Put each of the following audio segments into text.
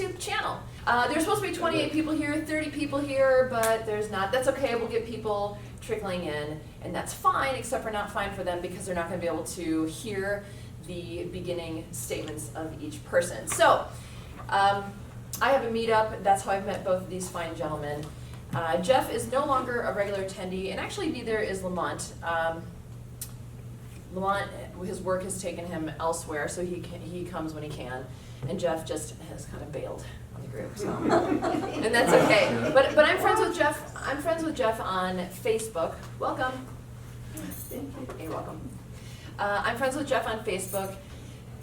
YouTube channel. There's supposed to be 28 people here, 30 people here, but there's not. That's okay, we'll get people trickling in, and that's fine, except for not fine for them because they're not going to be able to hear the beginning statements of each person. So, I have a meetup. That's how I've met both of these fine gentlemen. Jeff is no longer a regular attendee, and actually neither is Lamont. Lamont, his work has taken him elsewhere, so he comes when he can, and Jeff just has kind of bailed on the group, so. And that's okay. But I'm friends with Jeff. I'm friends with Jeff on Facebook. Welcome. Thank you. You're welcome. I'm friends with Jeff on Facebook,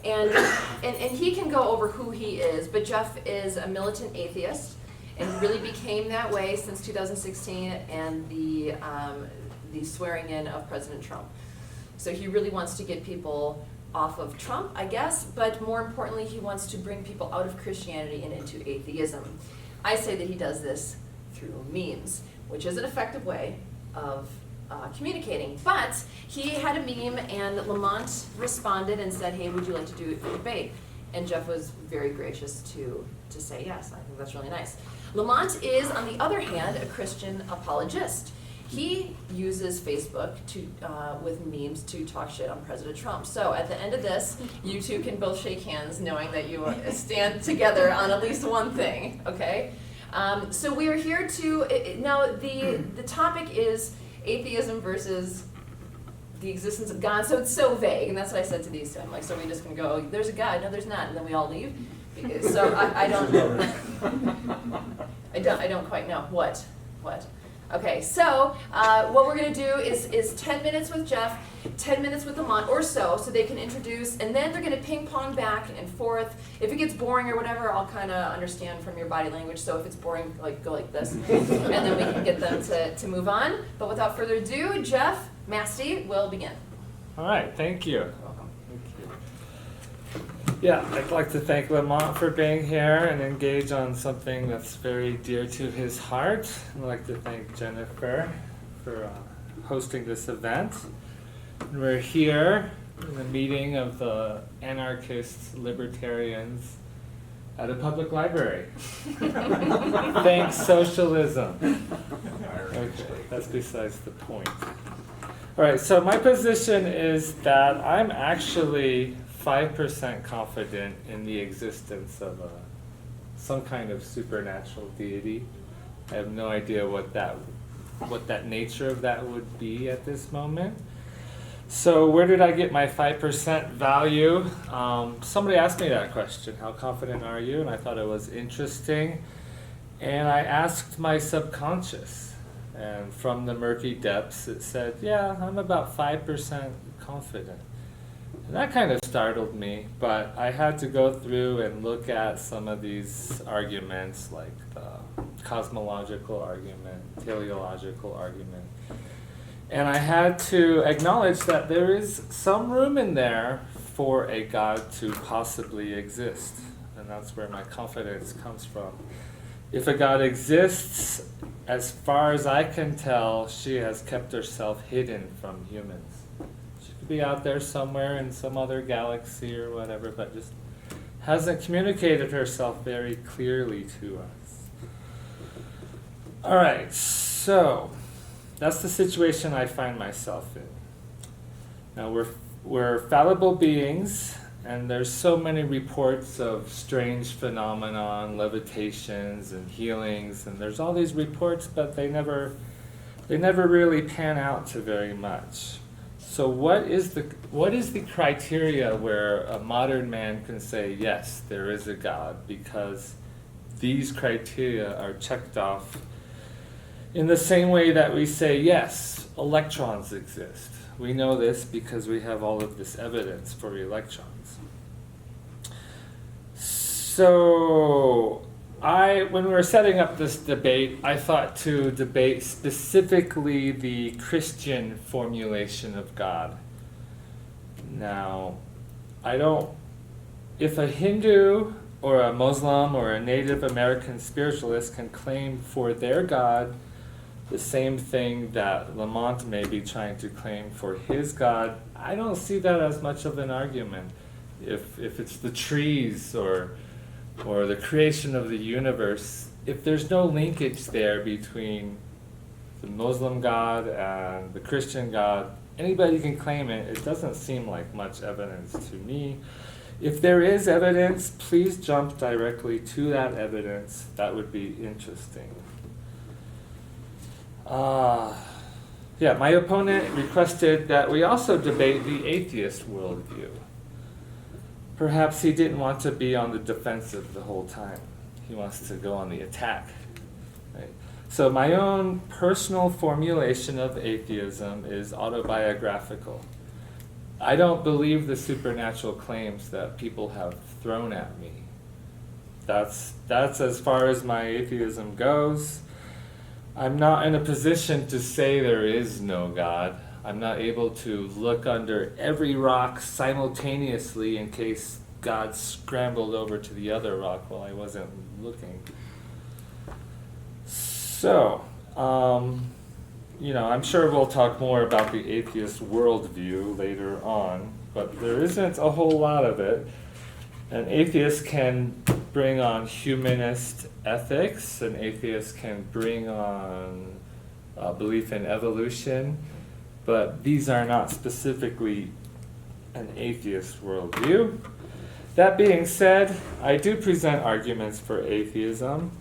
and he can go over who he is. But Jeff is a militant atheist, and really became that way since 2016 and the swearing in of President Trump. So he really wants to get people off of Trump, I guess, but more importantly, he wants to bring people out of Christianity and into atheism. I say that he does this through memes, which is an effective way of communicating. But he had a meme, and Lamont responded and said, hey, would you like to do it for debate? And Jeff was very gracious to say yes. I think that's really nice. Lamont is, on the other hand, a Christian apologist. He uses Facebook with memes to talk shit on President Trump. So at the end of this, you two can both shake hands knowing that you stand together on at least one thing, okay? So we are here to, now the topic is atheism versus the existence of God. So it's so vague, and that's what I said to these two. I'm like, so are we just gonna go, there's a God, no there's not, and then we all leave? So I don't know. I don't quite know. What? Okay, so what we're going to do is 10 minutes with Jeff, 10 minutes with Lamont or so they can introduce, and then they're going to ping pong back and forth. If it gets boring or whatever, I'll kind of understand from your body language. So if it's boring, like go like this, and then we can get them to move on. But without further ado, Jeff Mastey will begin. All right, thank you. Yeah, I'd like to thank Lamont for being here and engage on something that's very dear to his heart. I'd like to thank Jennifer for hosting this event. And we're here in the meeting of the anarchist libertarians at a public library. Thanks, socialism. Okay, that's besides the point. All right, so my position is that I'm actually 5% confident in the existence of some kind of supernatural deity. I have no idea what that nature of that would be at this moment. So where did I get my 5% value? Somebody asked me that question, how confident are you? And I thought it was interesting. And I asked my subconscious. And from the murky depths, it said, yeah, I'm about 5% confident. And that kind of startled me, but I had to go through and look at some of these arguments, like the cosmological argument, teleological argument. And I had to acknowledge that there is some room in there for a God to possibly exist. And that's where my confidence comes from. If a God exists, as far as I can tell, she has kept herself hidden from humans. Be out there somewhere in some other galaxy or whatever, but just hasn't communicated herself very clearly to us. All right, so that's the situation I find myself in. Now we're fallible beings, and there's so many reports of strange phenomenon, levitations and healings, and there's all these reports, but they never really pan out to very much. So what is the criteria where a modern man can say, yes, there is a God, because these criteria are checked off in the same way that we say, yes, electrons exist. We know this because we have all of this evidence for electrons. So when we were setting up this debate, I thought to debate specifically the Christian formulation of God. Now, if a Hindu or a Muslim or a Native American spiritualist can claim for their God the same thing that Lamont may be trying to claim for his God, I don't see that as much of an argument. If it's the trees or or the creation of the universe, if there's no linkage there between the Muslim God and the Christian God, anybody can claim it. It doesn't seem like much evidence to me. If there is evidence, please jump directly to that evidence. That would be interesting. My opponent requested that we also debate the atheist worldview. Perhaps he didn't want to be on the defensive the whole time. He wants to go on the attack. Right? So my own personal formulation of atheism is autobiographical. I don't believe the supernatural claims that people have thrown at me. That's as far as my atheism goes. I'm not in a position to say there is no God. I'm not able to look under every rock simultaneously in case God scrambled over to the other rock while I wasn't looking. So, I'm sure we'll talk more about the atheist worldview later on, but there isn't a whole lot of it. An atheist can bring on humanist ethics, an atheist can bring on belief in evolution, but these are not specifically an atheist worldview. That being said, I do present arguments for atheism.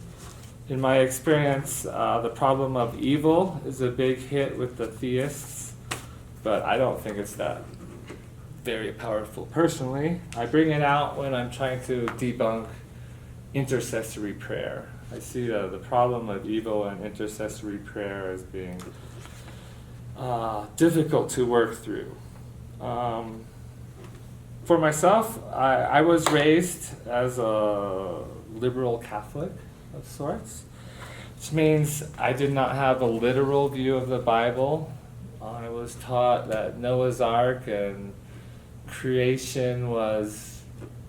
In my experience, the problem of evil is a big hit with the theists, but I don't think it's that very powerful personally. I bring it out when I'm trying to debunk intercessory prayer. I see the problem of evil and intercessory prayer as being difficult to work through. For myself, I was raised as a liberal Catholic of sorts, which means I did not have a literal view of the Bible. I was taught that Noah's Ark and creation was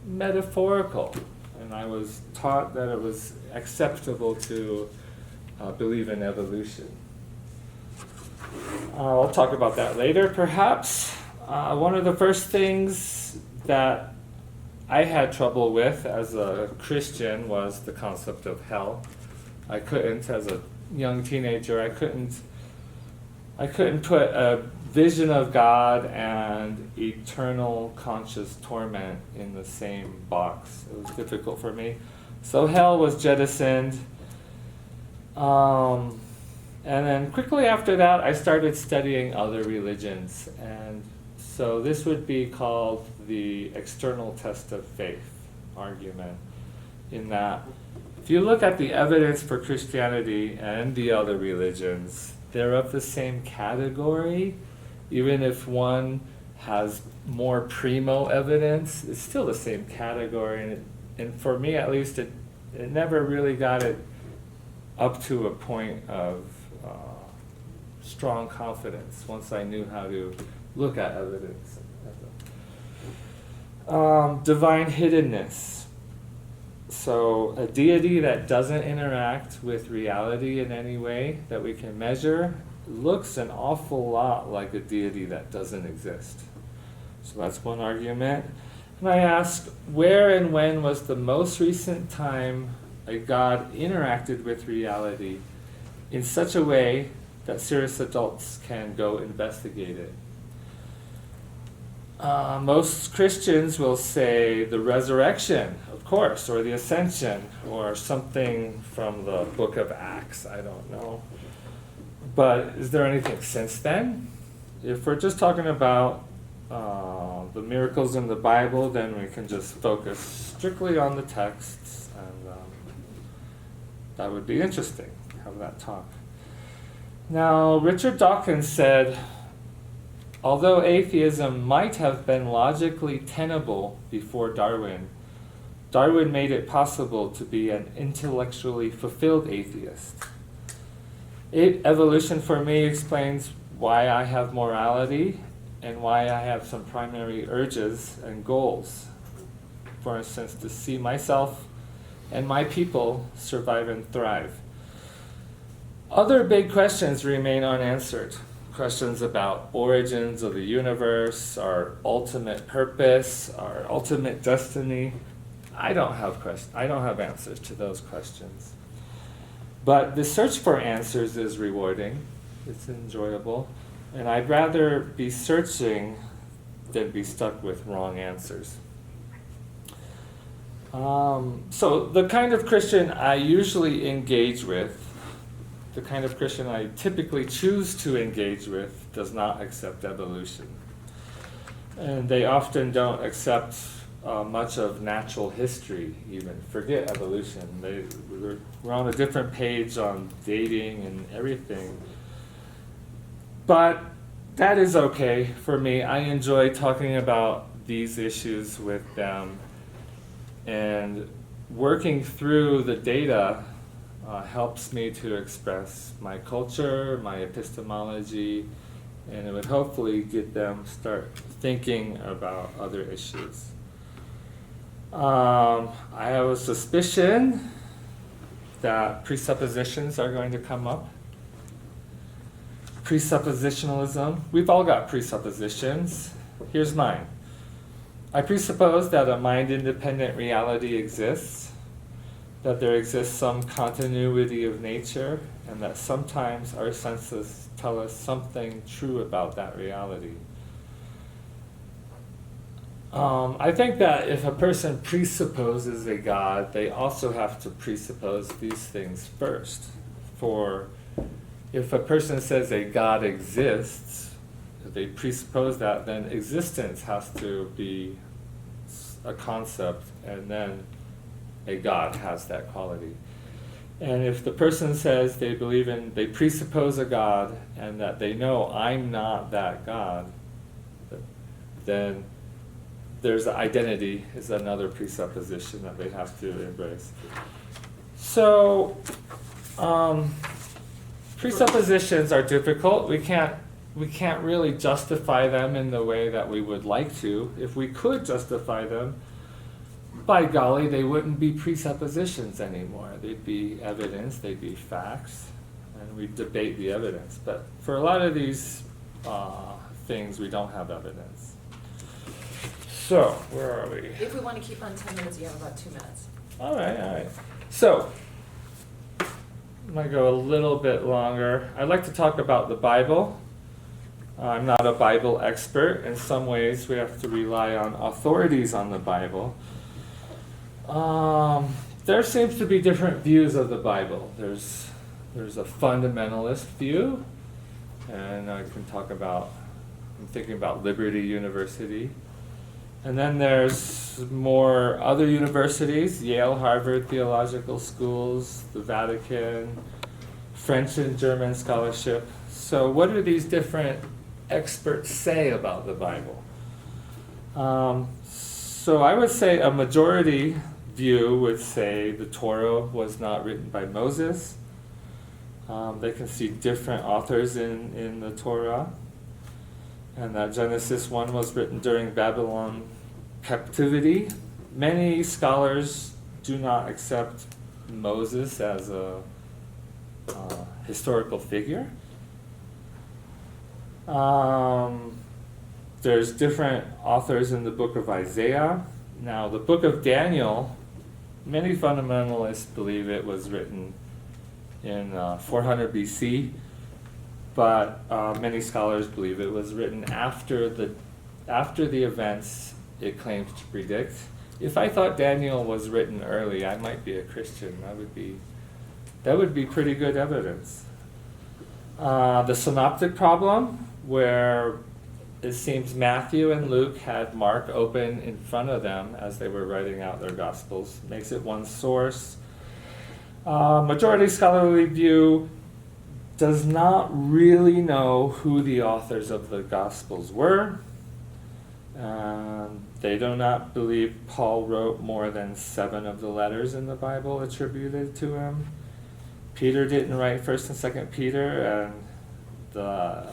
metaphorical, and I was taught that it was acceptable to believe in evolution. I'll talk about that later, perhaps. One of the first things that I had trouble with as a Christian was the concept of hell. I couldn't, as a young teenager, I couldn't put a vision of God and eternal conscious torment in the same box. It was difficult for me. So hell was jettisoned. And then quickly after that, I started studying other religions. And so this would be called the external test of faith argument, in that if you look at the evidence for Christianity and the other religions, they're of the same category. Even if one has more primo evidence, it's still the same category. And for me, at least, it never really got it up to a point of strong confidence once I knew how to look at evidence. Divine hiddenness. So a deity that doesn't interact with reality in any way that we can measure looks an awful lot like a deity that doesn't exist. So that's one argument. And I ask, where and when was the most recent time a God interacted with reality in such a way that serious adults can go investigate it? Most Christians will say the resurrection, of course, or the ascension, or something from the book of Acts, I don't know. But is there anything since then? If we're just talking about the miracles in the Bible, then we can just focus strictly on the texts, and that would be interesting, have that talk. Now, Richard Dawkins said, although atheism might have been logically tenable before Darwin, Darwin made it possible to be an intellectually fulfilled atheist. Evolution for me explains why I have morality and why I have some primary urges and goals. For instance, to see myself and my people survive and thrive. Other big questions remain unanswered. Questions about origins of the universe, our ultimate purpose, our ultimate destiny. I don't have answers to those questions. But the search for answers is rewarding. It's enjoyable. And I'd rather be searching than be stuck with wrong answers. So the kind of Christian I usually engage with, the kind of Christian I typically choose to engage with, does not accept evolution. And they often don't accept much of natural history even. Forget evolution. We're on a different page on dating and everything. But that is okay for me. I enjoy talking about these issues with them. And working through the data helps me to express my culture, my epistemology, and it would hopefully get them start thinking about other issues. I have a suspicion that presuppositions are going to come up. Presuppositionalism. We've all got presuppositions. Here's mine. I presuppose that a mind-independent reality exists, that there exists some continuity of nature, and that sometimes our senses tell us something true about that reality. I think that if a person presupposes a God, they also have to presuppose these things first. For if a person says a God exists, if they presuppose that, then existence has to be a concept, and then a God has that quality. And if the person says they presuppose a God, and that they know I'm not that God, then there's identity is another presupposition that they have to embrace. So, presuppositions are difficult. We can't really justify them in the way that we would like to. If we could justify them, by golly, they wouldn't be presuppositions anymore. They'd be evidence, they'd be facts, and we'd debate the evidence. But for a lot of these things, we don't have evidence. So, where are we? If we want to keep on 10 minutes, you have about 2 minutes. All right. So, I might go a little bit longer. I'd like to talk about the Bible. I'm not a Bible expert. In some ways, we have to rely on authorities on the Bible. There seems to be different views of the Bible. There's a fundamentalist view, and I'm thinking about Liberty University. And then there's more other universities, Yale, Harvard Theological Schools, the Vatican, French and German scholarship. So what do these different experts say about the Bible? So I would say a majority view would say the Torah was not written by Moses. They can see different authors in the Torah. And that Genesis 1 was written during Babylon captivity. Many scholars do not accept Moses as a historical figure. There's different authors in the book of Isaiah. Now, the book of Daniel, many fundamentalists believe it was written in 400 BC. But many scholars believe it was written after the events it claims to predict. If I thought Daniel was written early, I might be a Christian. That would be pretty good evidence. The synoptic problem, where it seems Matthew and Luke had Mark open in front of them as they were writing out their Gospels, makes it one source. Majority scholarly view does not really know who the authors of the Gospels were. They do not believe Paul wrote more than 7 of the letters in the Bible attributed to him. Peter didn't write 1st and 2nd Peter, and the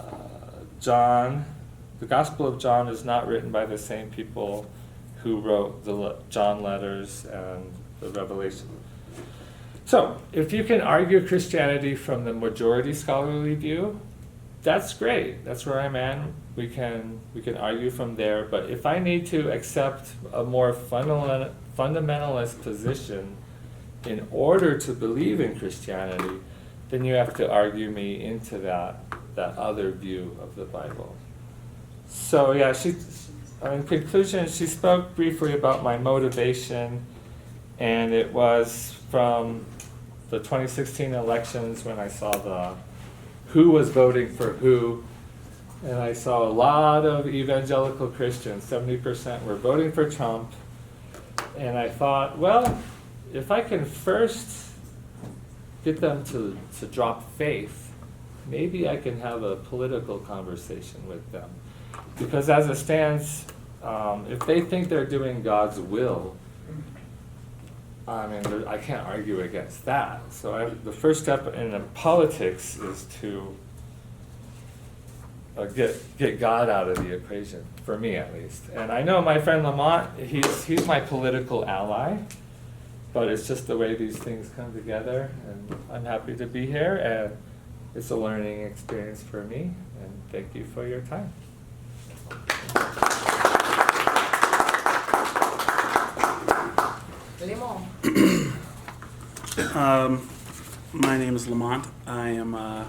Gospel of John is not written by the same people who wrote the John letters and the Revelation. So, if you can argue Christianity from the majority scholarly view, that's great. That's where I'm at. We can argue from there. But if I need to accept a more fundamentalist position in order to believe in Christianity, then you have to argue me into that other view of the Bible. So yeah, in conclusion, she spoke briefly about my motivation, and it was from the 2016 elections when I saw who was voting for who, and I saw a lot of evangelical Christians, 70% were voting for Trump, and I thought, well, if I can first get them to drop faith, maybe I can have a political conversation with them. Because as it stands, if they think they're doing God's will, I mean, I can't argue against that. So the first step in politics is to get God out of the equation, for me at least. And I know my friend Lamont, he's my political ally, but it's just the way these things come together, and I'm happy to be here, and it's a learning experience for me, and thank you for your time. My name is Lamont. I am a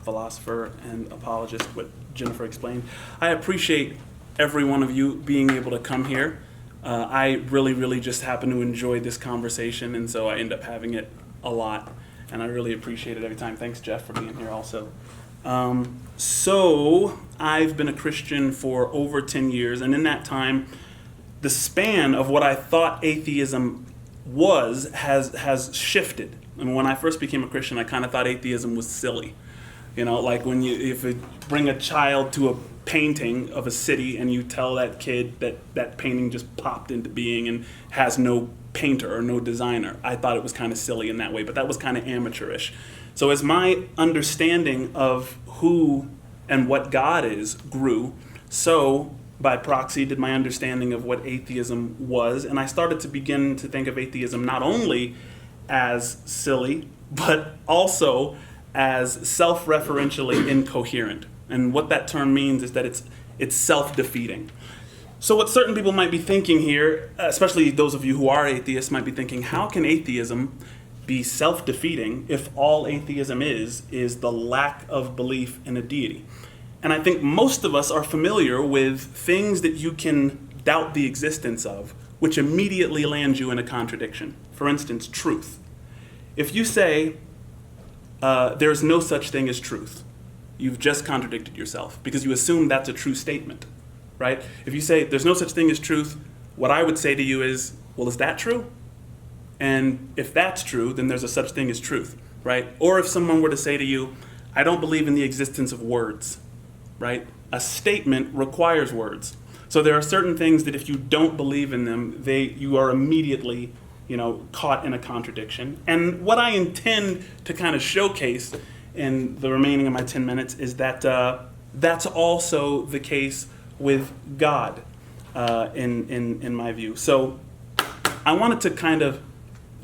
philosopher and apologist, what Jennifer explained. I appreciate every one of you being able to come here. I really just happen to enjoy this conversation, and so I end up having it a lot, and I really appreciate it every time. Thanks, Jeff, for being here also. So I've been a Christian for over 10 years, and in that time, the span of what I thought atheism was has shifted. And when I first became a Christian, I kind of thought atheism was silly. You know, like if you bring a child to a painting of a city and you tell that kid that painting just popped into being and has no painter or no designer, I thought it was kind of silly in that way, but that was kind of amateurish. So as my understanding of who and what God is grew, so by proxy did my understanding of what atheism was, and I started to begin to think of atheism not only as silly, but also as self-referentially incoherent. And what that term means is that it's self-defeating. So what certain people might be thinking here, especially those of you who are atheists, might be thinking, how can atheism be self-defeating if all atheism is the lack of belief in a deity? And I think most of us are familiar with things that you can doubt the existence of, which immediately land you in a contradiction. For instance, truth. If you say, there's no such thing as truth, you've just contradicted yourself because you assume that's a true statement, right? If you say there's no such thing as truth, what I would say to you is, well, is that true? And if that's true, then there's a such thing as truth, right? Or if someone were to say to you, I don't believe in the existence of words, right? A statement requires words. So there are certain things that if you don't believe in them, you are immediately, caught in a contradiction. And what I intend to kind of showcase in the remaining of my 10 minutes is that that's also the case with God, in my view. So I wanted to kind of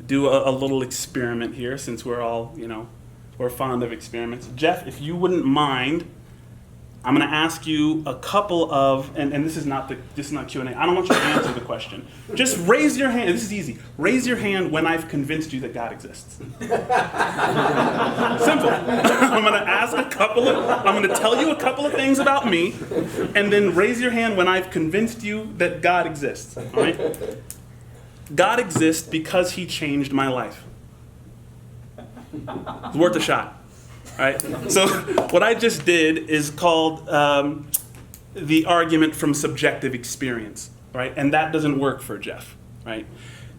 do a little experiment here, since we're all, we're fond of experiments. Jeff, if you wouldn't mind, I'm going to ask you a couple of, and this is not Q&A. I don't want you to answer the question. Just raise your hand. This is easy. Raise your hand when I've convinced you that God exists. Simple. I'm going to tell you a couple of things about me, and then raise your hand when I've convinced you that God exists. All right? God exists because he changed my life. It's worth a shot. Right? So what I just did is called the argument from subjective experience, right? And that doesn't work for Jeff, right?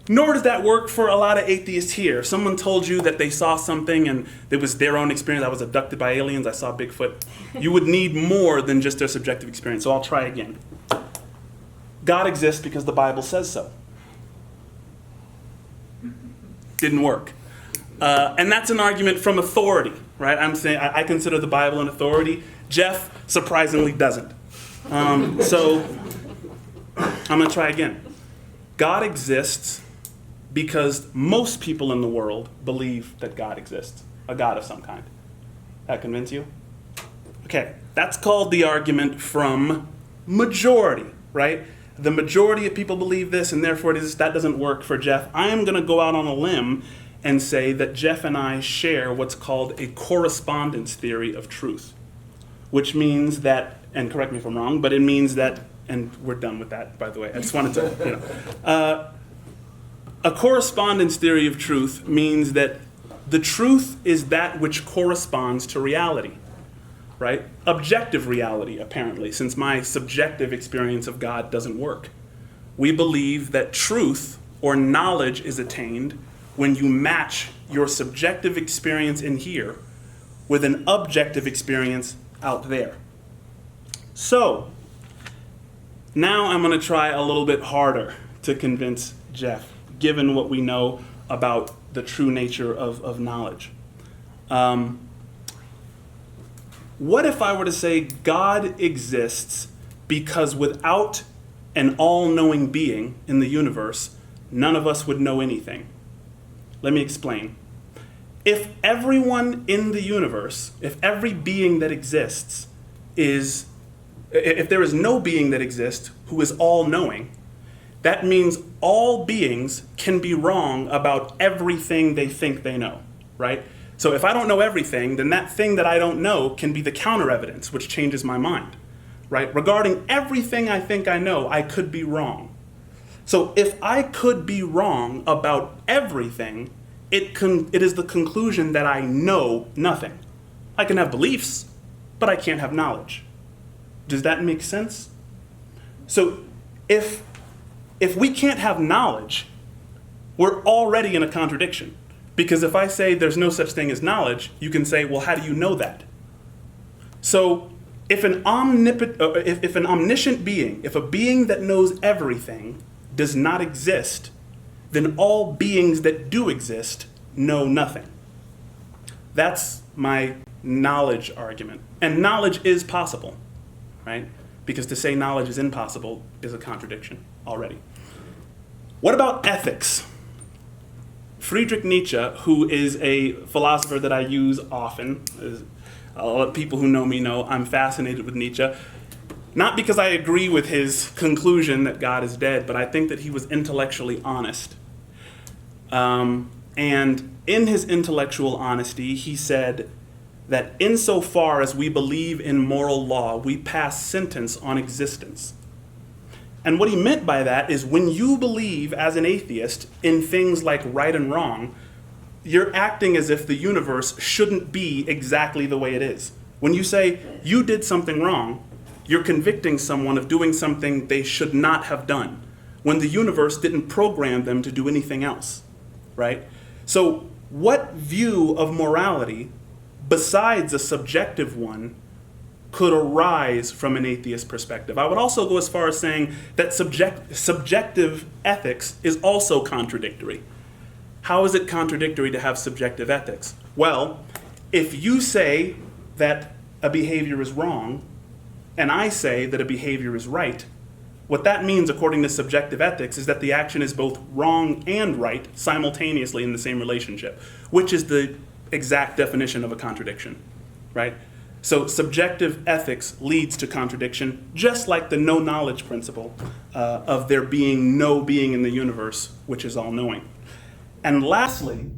Nor does that work for a lot of atheists here. If someone told you that they saw something and it was their own experience, I was abducted by aliens, I saw Bigfoot, you would need more than just their subjective experience. So I'll try again. God exists because the Bible says so. Didn't work. And that's an argument from authority. Right? I'm saying I consider the Bible an authority. Jeff, surprisingly, doesn't. So I'm going to try again. God exists because most people in the world believe that God exists, a God of some kind. That convince you? Okay, that's called the argument from majority, right? the majority of people believe this, and therefore that doesn't work for Jeff. I am going to go out on a limb and say that Jeff and I share what's called a correspondence theory of truth, which means that, and correct me if I'm wrong, but it means that, and we're done with that, by the way. I just wanted to, a correspondence theory of truth means that the truth is that which corresponds to reality, right? Objective reality, apparently, since my subjective experience of God doesn't work. We believe that truth or knowledge is attained when you match your subjective experience in here with an objective experience out there. So, now I'm going to try a little bit harder to convince Jeff, given what we know about the true nature of knowledge. What if I were to say God exists because without an all-knowing being in the universe, none of us would know anything? Let me explain. If everyone in the universe, if every being that exists if there is no being that exists who is all-knowing, that means all beings can be wrong about everything they think they know, right? So if I don't know everything, then that thing that I don't know can be the counter-evidence, which changes my mind, right? Regarding everything I think I know, I could be wrong. So if I could be wrong about everything, it is the conclusion that I know nothing. I can have beliefs, but I can't have knowledge. Does that make sense? So if we can't have knowledge, we're already in a contradiction. Because if I say there's no such thing as knowledge, you can say, well, how do you know that? So if an omniscient being, if a being that knows everything does not exist, then all beings that do exist know nothing. That's my knowledge argument. And knowledge is possible, right? Because to say knowledge is impossible is a contradiction already. What about ethics? Friedrich Nietzsche, who is a philosopher that I use often, people who know me know I'm fascinated with Nietzsche, not because I agree with his conclusion that God is dead, but I think that he was intellectually honest. And in his intellectual honesty, he said that insofar as we believe in moral law, we pass sentence on existence. And what he meant by that is when you believe as an atheist in things like right and wrong, you're acting as if the universe shouldn't be exactly the way it is. When you say you did something wrong, you're convicting someone of doing something they should not have done, when the universe didn't program them to do anything else, right? So what view of morality, besides a subjective one, could arise from an atheist perspective? I would also go as far as saying that subjective ethics is also contradictory. How is it contradictory to have subjective ethics? Well, if you say that a behavior is wrong, and I say that a behavior is right, what that means, according to subjective ethics, is that the action is both wrong and right simultaneously in the same relationship, which is the exact definition of a contradiction, right? So subjective ethics leads to contradiction, just like the no-knowledge principle of there being no being in the universe, which is all-knowing. And lastly,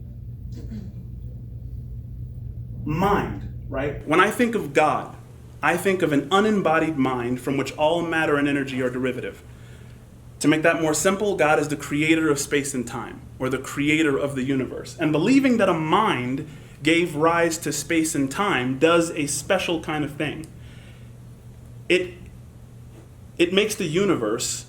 mind, right? When I think of God, I think of an unembodied mind from which all matter and energy are derivative. To make that more simple, God is the creator of space and time, or the creator of the universe. And believing that a mind gave rise to space and time does a special kind of thing. It makes the universe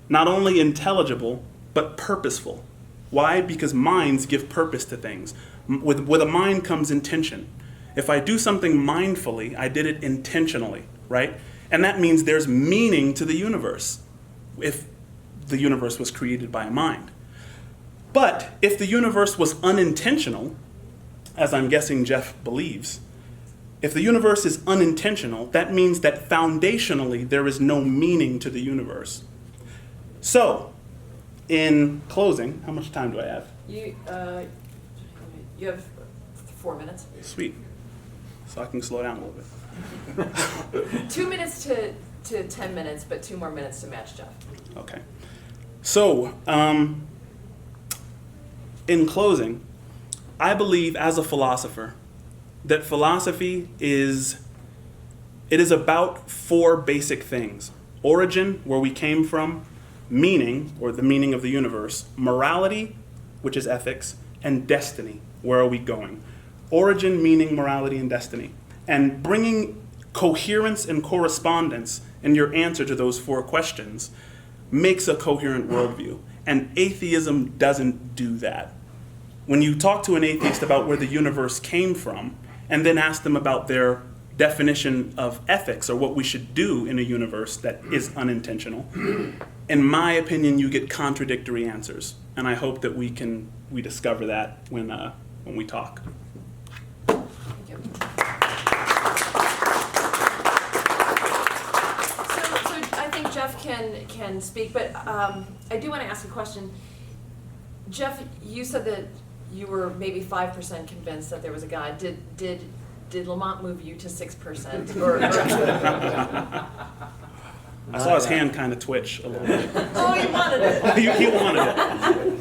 not only intelligible, but purposeful. Why? Because minds give purpose to things. With a mind comes intention. If I do something mindfully, I did it intentionally, right? And that means there's meaning to the universe, if the universe was created by a mind. But if the universe was unintentional, as I'm guessing Jeff believes, if the universe is unintentional, that means that foundationally there is no meaning to the universe. So, in closing, how much time do I have? You have 4 minutes. Sweet. So I can slow down a little bit. 2 minutes to to 10 minutes, but 2 more minutes to match Jeff. Okay. So, in closing, I believe as a philosopher that philosophy is about 4 basic things. Origin, where we came from, meaning, or the meaning of the universe, morality, which is ethics, and destiny, where are we going? Origin, meaning, morality, and destiny. And bringing coherence and correspondence in your answer to those 4 questions makes a coherent worldview. And atheism doesn't do that. When you talk to an atheist about where the universe came from, and then ask them about their definition of ethics or what we should do in a universe that is unintentional, in my opinion, you get contradictory answers. And I hope that we discover that when we talk. Thank you. So I think Jeff can speak, but I do want to ask a question. Jeff, you said that you were maybe 5% convinced that there was a God. Did Lamont move you to 6%? I saw his hand kind of twitch a little bit. Oh, you wanted it. He wanted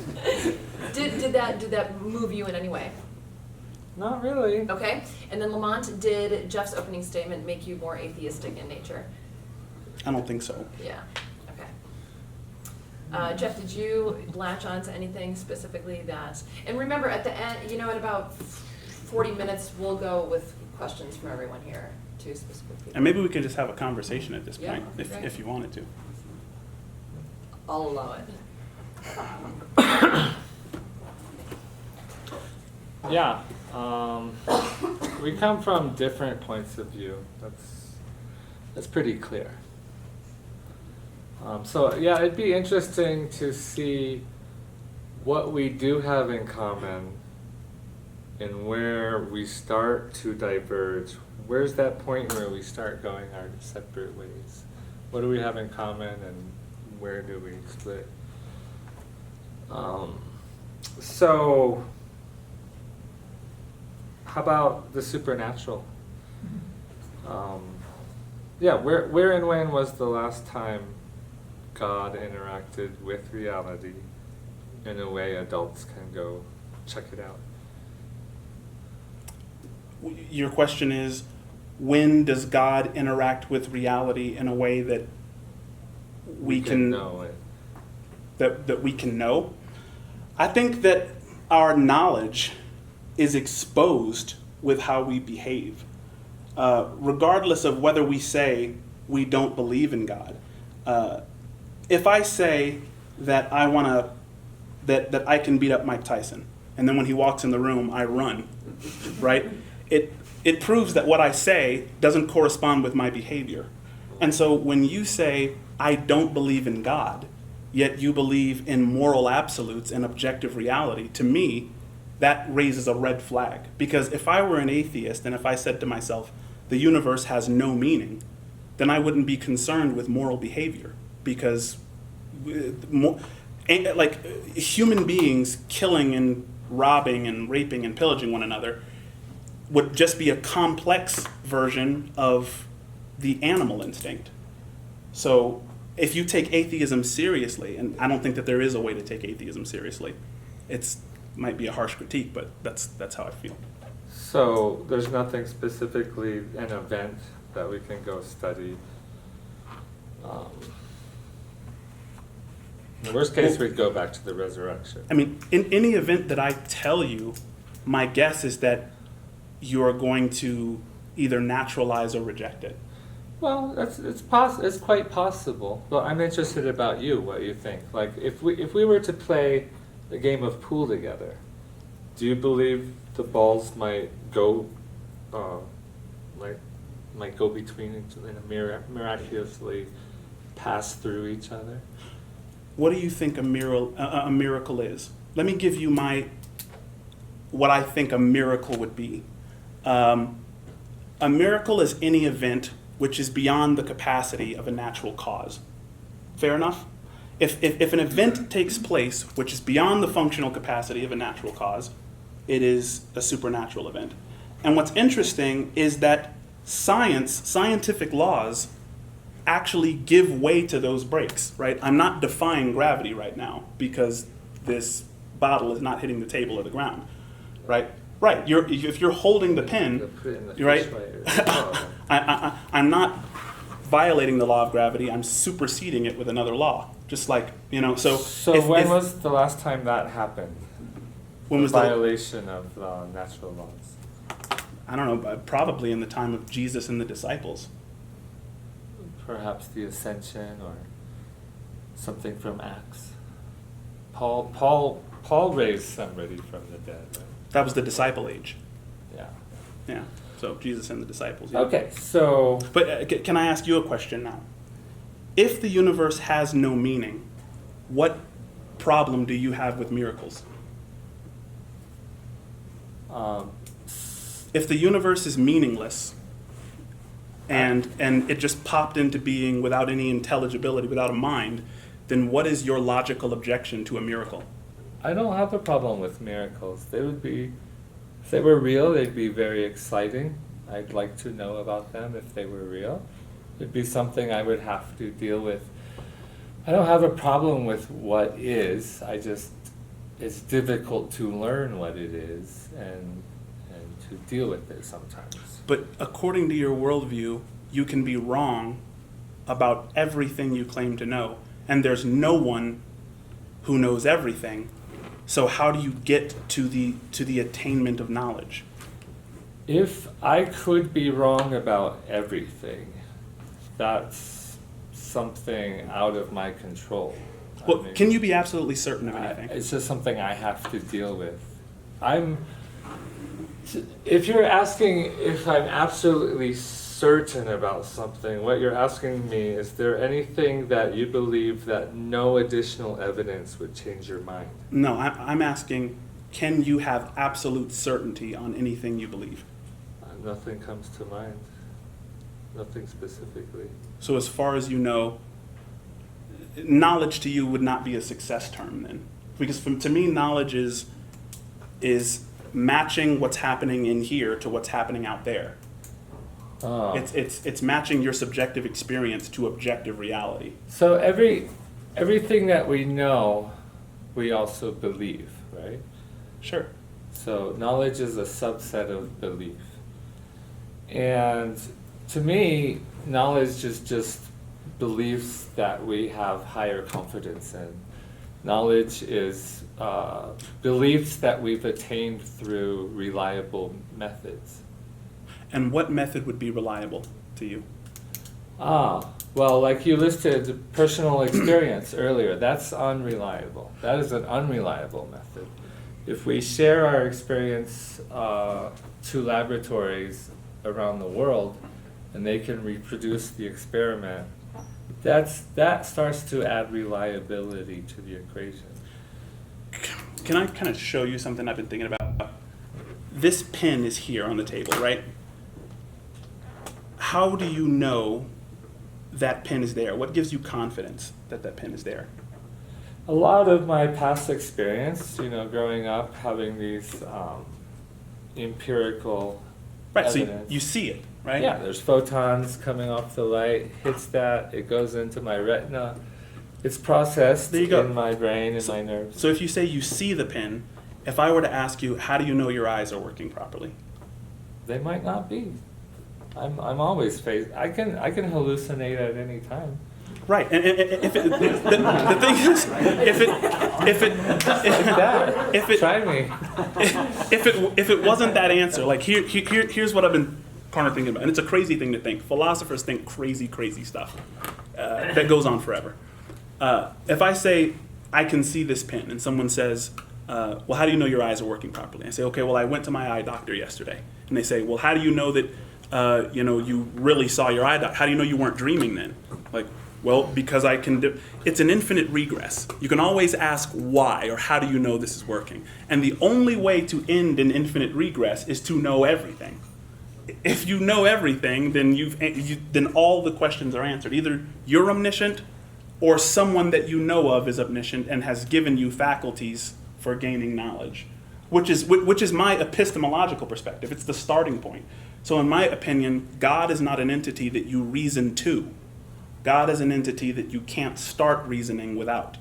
it. Did that move you in any way? Not really. Okay. And then Lamont, did Jeff's opening statement make you more atheistic in nature? I don't think so. Yeah. Okay. Jeff, did you latch on to anything specifically that? And remember, at the end, in about 40 minutes, we'll go with questions from everyone here to specific people. And maybe we could just have a conversation at this Yeah, point, okay. if you wanted to. I'll allow it. Yeah. We come from different points of view. That's pretty clear. So yeah, it'd be interesting to see what we do have in common and where we start to diverge. Where's that point where we start going our separate ways? What do we have in common and where do we split? So how about the supernatural? Yeah, where and when was the last time God interacted with reality in a way adults can go check it out? Your question is, when does God interact with reality in a way that we can know it? That we can know? I think that our knowledge is exposed with how we behave, regardless of whether we say we don't believe in God. If I say that that I can beat up Mike Tyson, and then when he walks in the room, I run, right? It proves that what I say doesn't correspond with my behavior. And so when you say, I don't believe in God, yet you believe in moral absolutes and objective reality, to me, that raises a red flag. Because if I were an atheist and if I said to myself, the universe has no meaning, then I wouldn't be concerned with moral behavior. Because human beings killing and robbing and raping and pillaging one another would just be a complex version of the animal instinct. So if you take atheism seriously, and I don't think that there is a way to take atheism seriously, might be a harsh critique, but that's how I feel. So there's nothing specifically an event that we can go study. In the worst case, we'd go back to the resurrection. I mean, in any event that I tell you, my guess is that you are going to either naturalize or reject it. Well, it's quite possible. Well, I'm interested about you, what you think. Like, if we were to play a game of pool together, do you believe the balls might go, might go between each other and miraculously pass through each other? What do you think a miracle is? Let me give you what I think a miracle would be. A miracle is any event which is beyond the capacity of a natural cause. Fair enough? If an event takes place which is beyond the functional capacity of a natural cause, it is a supernatural event. And what's interesting is that scientific laws actually give way to those brakes, right? I'm not defying gravity right now because this bottle is not hitting the table or the ground, right? Right. If you're holding the pen, right? I'm not violating the law of gravity. I'm superseding it with another law. Just like, So when was the last time that happened? When was violation of natural laws? I don't know, but probably in the time of Jesus and the disciples. Perhaps the ascension or something from Acts. Paul raised somebody from the dead, right? That was the disciple age. Yeah. Yeah. So Jesus and the disciples. Yeah. Okay, so... But can I ask you a question now? If the universe has no meaning, what problem do you have with miracles? If the universe is meaningless and it just popped into being without any intelligibility, without a mind, then what is your logical objection to a miracle? I don't have a problem with miracles. They would be, if they were real, they'd be very exciting. I'd like to know about them if they were real. It'd be something I would have to deal with. I don't have a problem with what is. It's difficult to learn what it is and to deal with it sometimes. But according to your worldview, you can be wrong about everything you claim to know, and there's no one who knows everything. So how do you get to the attainment of knowledge? If I could be wrong about everything, that's something out of my control. Well, can you be absolutely certain of anything? It's just something I have to deal with. If you're asking if I'm absolutely certain about something, what you're asking me, is there anything that you believe that no additional evidence would change your mind? No, I'm asking, can you have absolute certainty on anything you believe? Nothing comes to mind. Nothing specifically. So as far as you know, knowledge to you would not be a success term then? Because to me, knowledge is matching what's happening in here to what's happening out there. Oh. It's matching your subjective experience to objective reality. So everything that we know, we also believe, right? Sure. So knowledge is a subset of belief. And to me, knowledge is just beliefs that we have higher confidence in. Knowledge is beliefs that we've attained through reliable methods. And what method would be reliable to you? Well, like you listed personal experience earlier, that's unreliable. That is an unreliable method. If we share our experience to laboratories around the world and they can reproduce the experiment, that starts to add reliability to the equation. Can I kind of show you something I've been thinking about? This pen is here on the table, right? How do you know that pen is there? What gives you confidence that that pen is there? A lot of my past experience, growing up, having these empirical evidence. So you see it, right? Yeah, there's photons coming off the light, hits that, it goes into my retina. It's processed in my brain and my nerves. So if you say you see the pen, if I were to ask you, how do you know your eyes are working properly? They might not be. I'm always I can hallucinate at any time. Right, and if the thing is, Try me. if it wasn't that answer, like here's what I've been kind of thinking about, and it's a crazy thing to think. Philosophers think crazy stuff that goes on forever. If I say I can see this pen, and someone says, well, how do you know your eyes are working properly? I say, okay, well, I went to my eye doctor yesterday, and they say, well, how do you know that you really saw your eye doctor? How do you know you weren't dreaming then? Like, well, because I can it's an infinite regress. You can always ask why, or how do you know this is working? And the only way to end an infinite regress is to know everything. If you know everything, then then all the questions are answered. Either you're omniscient, or someone that you know of is omniscient and has given you faculties for gaining knowledge, which is my epistemological perspective. It's the starting point. So in my opinion, God is not an entity that you reason to. God is an entity that you can't start reasoning without.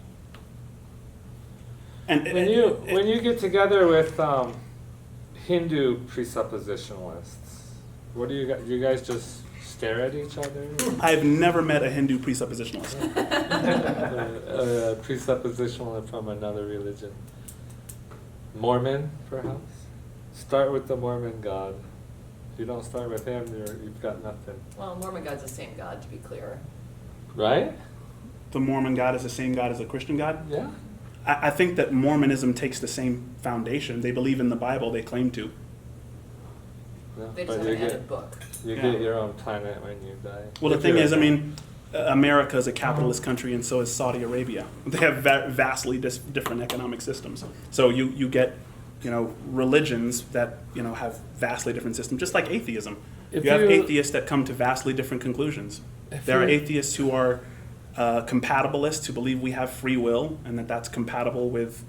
And When you get together with Hindu presuppositionalists, what do you guys just stare at each other? I've never met a Hindu presuppositionalist. A presuppositionalist from another religion. Mormon, perhaps? Start with the Mormon God. If you don't start with him, you've got nothing. Well, Mormon God's the same God, to be clear. Right? The Mormon God is the same God as the Christian God? Yeah. I think that Mormonism takes the same foundation. They believe in the Bible, they claim to. Yeah, They but just have you an added get, book. you Yeah. get your own planet when you die. Well, the If thing you're is, a- I mean, America is a capitalist country, and so is Saudi Arabia. They have vastly different economic systems. So you get, religions that, have vastly different systems, just like atheism. If You have you- atheists that come to vastly different conclusions. If There are you- atheists who are compatibilists, who believe we have free will, and that's compatible with,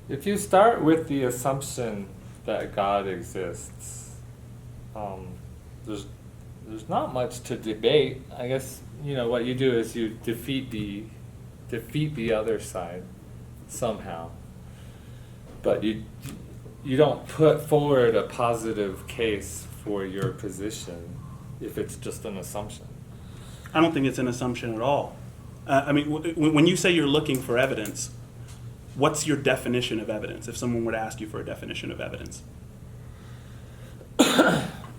If you start with the assumption that God exists, there's not much to debate. I guess what you do is you defeat the other side somehow, but you don't put forward a positive case for your position if it's just an assumption. I don't think it's an assumption at all. When you say you're looking for evidence, what's your definition of evidence? If someone were to ask you for a definition of evidence.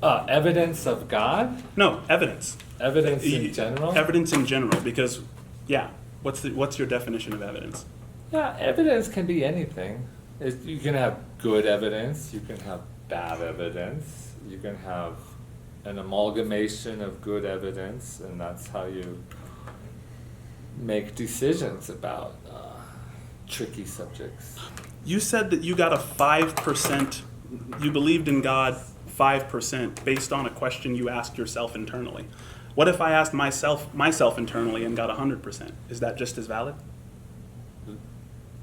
Evidence of God? No, evidence. Evidence in general? Evidence in general, because, what's your definition of evidence? Yeah, evidence can be anything. You can have good evidence, you can have bad evidence, you can have an amalgamation of good evidence, and that's how you make decisions about tricky subjects. You said that you got a 5%, you believed in God 5% based on a question you asked yourself internally. What if I asked myself internally and got 100%? Is that just as valid?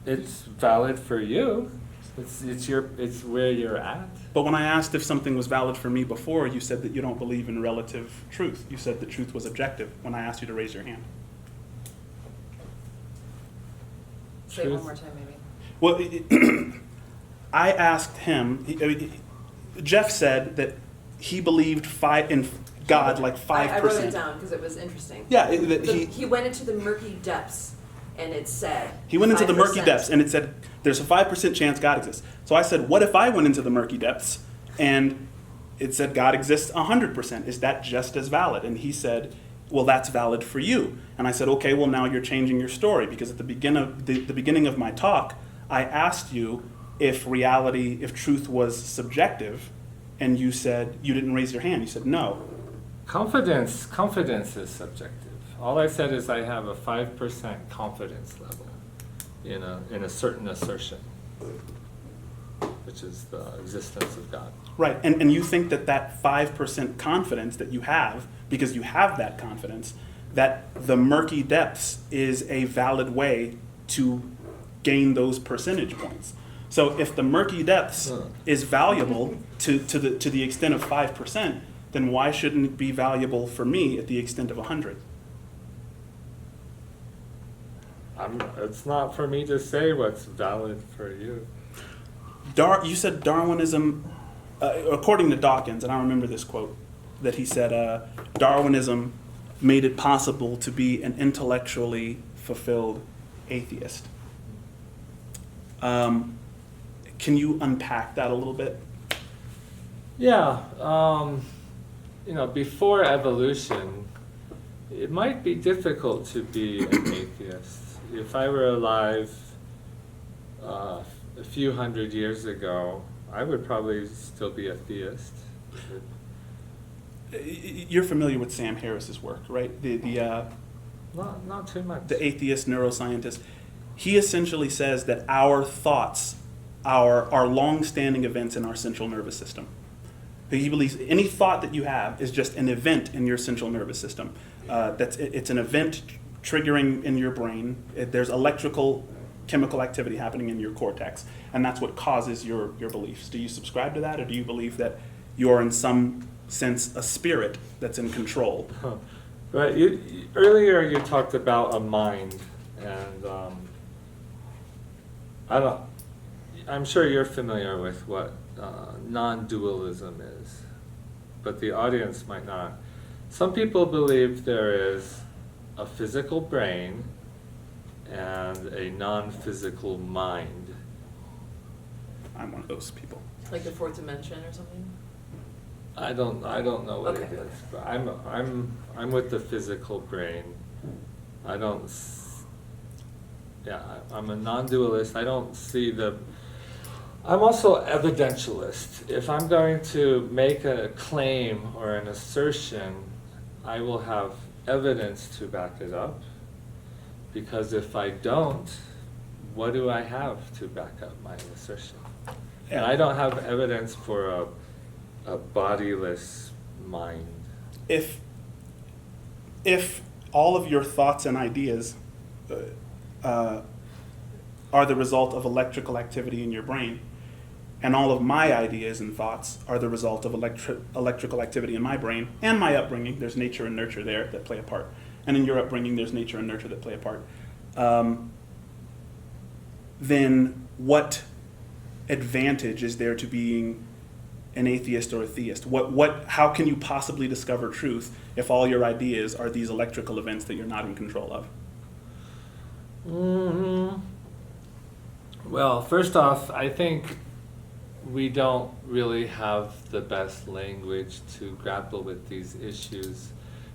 It's valid for you. It's where you're at. But when I asked if something was valid for me before, you said that you don't believe in relative truth. You said that truth was objective when I asked you to raise your hand. Say it Truth. one more time, maybe. Well, I asked him, Jeff said that he believed in God like 5%. I wrote it down because it was interesting. Yeah, He went into the murky depths, and it said he went into the murky 5%. depths and it said there's a 5% chance God exists. So I said, what if I went into the murky depths and it said God exists 100%? Is that just as valid? And he said, well, that's valid for you. And I said, okay, well, now you're changing your story, because at the beginning of my talk, I asked you if truth was subjective, and you said, you didn't raise your hand. You said no. Confidence is subjective. All I said is I have a 5% confidence level in a certain assertion, which is the existence of God. Right, and you think that 5% confidence that you have, because you have that confidence, that the murky depths is a valid way to gain those percentage points. So if the murky depths is valuable to the extent of 5%, then why shouldn't it be valuable for me at the extent of 100? It's not for me to say what's valid for you. You said Darwinism, according to Dawkins, and I remember this quote, that he said Darwinism made it possible to be an intellectually fulfilled atheist. Can you unpack that a little bit? Yeah, before evolution, it might be difficult to be an atheist. If I were alive a few hundred years ago, I would probably still be a theist. You're familiar with Sam Harris's work, right? Not too much. The atheist neuroscientist. He essentially says that our thoughts are long-standing events in our central nervous system. He believes any thought that you have is just an event in your central nervous system. It's an event triggering in your brain. There's electrical, chemical activity happening in your cortex, and that's what causes your beliefs. Do you subscribe to that, or do you believe that you're in some sense a spirit that's in control? Right. Earlier you talked about a mind, and I'm sure you're familiar with what non-dualism is, but the audience might not. Some people believe there is a physical brain and a non-physical mind. I'm one of those people. Like the fourth dimension or something? I don't know what it Okay. is, but I'm with the physical brain. I don't. I'm a non-dualist. I don't see the. I'm also evidentialist. If I'm going to make a claim or an assertion, I will have evidence to back it up. Because if I don't, what do I have to back up my assertion? And I don't have evidence for a bodiless mind. If all of your thoughts and ideas are the result of electrical activity in your brain, and all of my ideas and thoughts are the result of electrical activity in my brain and my upbringing, there's nature and nurture there that play a part. And in your upbringing, there's nature and nurture that play a part. Then what advantage is there to being an atheist or a theist? How can you possibly discover truth if all your ideas are these electrical events that you're not in control of? Mm-hmm. Well, first off, I think we don't really have the best language to grapple with these issues.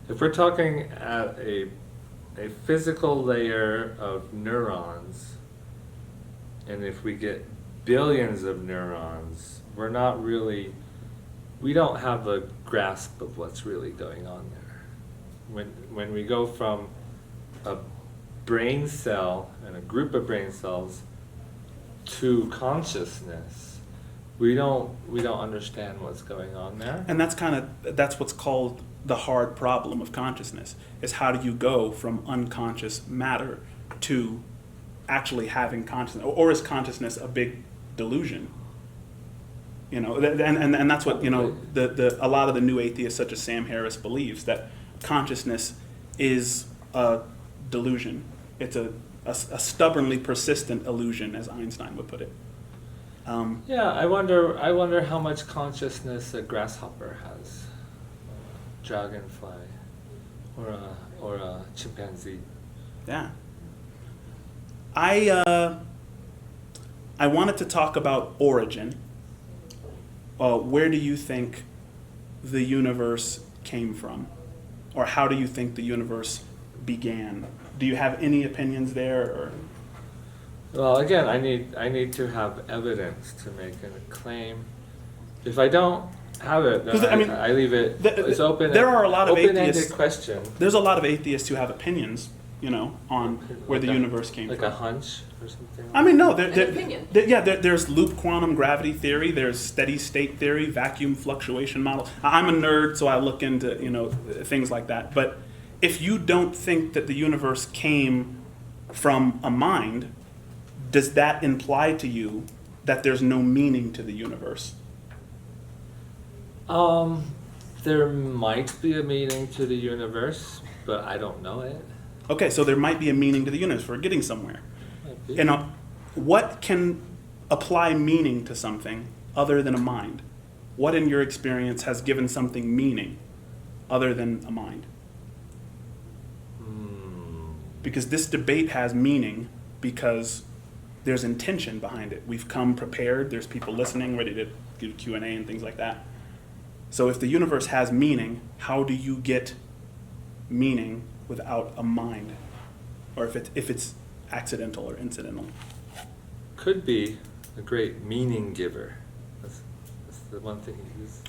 If we're talking at a physical layer of neurons, and if we get billions of neurons, we don't have a grasp of what's really going on there. When we go from a brain cell and a group of brain cells to consciousness, we don't understand what's going on there. And that's what's called the hard problem of consciousness, is how do you go from unconscious matter to actually having consciousness, or is consciousness a big delusion? And that's what a lot of the new atheists, such as Sam Harris, believes, that consciousness is a delusion. It's a stubbornly persistent illusion, as Einstein would put it. I wonder how much consciousness a grasshopper has, a dragonfly, or a chimpanzee. Yeah. I wanted to talk about origin. Where do you think the universe came from? Or how do you think the universe began? Do you have any opinions there? Or? Well, again, I need to have evidence to make a claim. If I don't have it, then I leave it. It's open. There are a lot of open-ended atheists. question. There's a lot of atheists who have opinions, on where the universe came from. Like a hunch or something? I mean, no. An opinion. There's loop quantum gravity theory. There's steady state theory, vacuum fluctuation model. I'm a nerd, so I look into things like that. But if you don't think that the universe came from a mind, does that imply to you that there's no meaning to the universe? There might be a meaning to the universe, but I don't know it. Okay, so there might be a meaning to the universe. We're getting somewhere. What can apply meaning to something other than a mind? What in your experience has given something meaning other than a mind? Because this debate has meaning because there's intention behind it. We've come prepared. There's people listening, ready to do Q&A and things like that. So if the universe has meaning, how do you get meaning without a mind? Or if it's accidental or incidental? Could be a great meaning giver. That's the one thing he uses.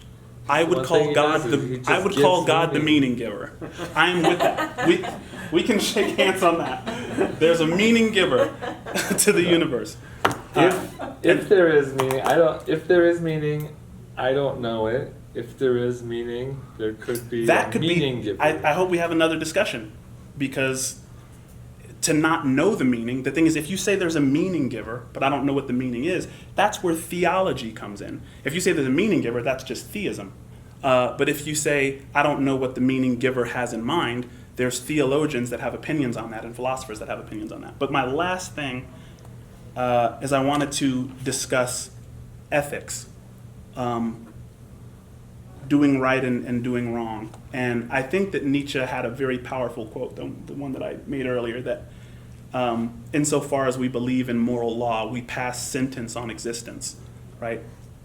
I would call God the meaning giver. I'm with that. We can shake hands on that. There's a meaning giver to the universe. If there is meaning, I don't know it. If there is meaning, there could be a meaning giver. I hope we have another discussion, because to not know the meaning, the thing is, if you say there's a meaning giver, but I don't know what the meaning is, that's where theology comes in. If you say there's a meaning giver, that's just theism. But if you say, I don't know what the meaning giver has in mind, there's theologians that have opinions on that and philosophers that have opinions on that. But my last thing is I wanted to discuss ethics, doing right and doing wrong. And I think that Nietzsche had a very powerful quote, the one that I made earlier, that insofar as we believe in moral law, we pass sentence on existence, right?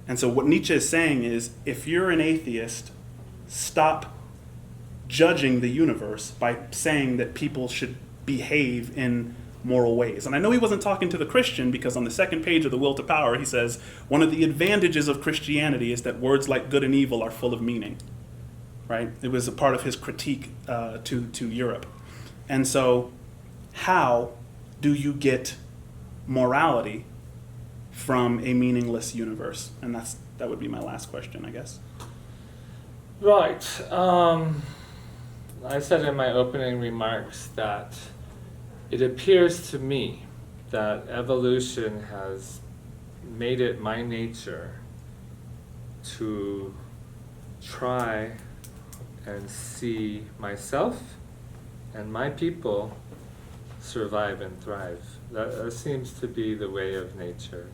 And so what Nietzsche is saying is, if you're an atheist, stop judging the universe by saying that people should behave in moral ways. And I know he wasn't talking to the Christian, because on the second page of The Will to Power, he says, one of the advantages of Christianity is that words like good and evil are full of meaning, right? It was a part of his critique to Europe. And so how do you get morality from a meaningless universe? And that would be my last question, I guess. Right. I said in my opening remarks that it appears to me that evolution has made it my nature to try and see myself and my people survive and thrive. That seems to be the way of nature,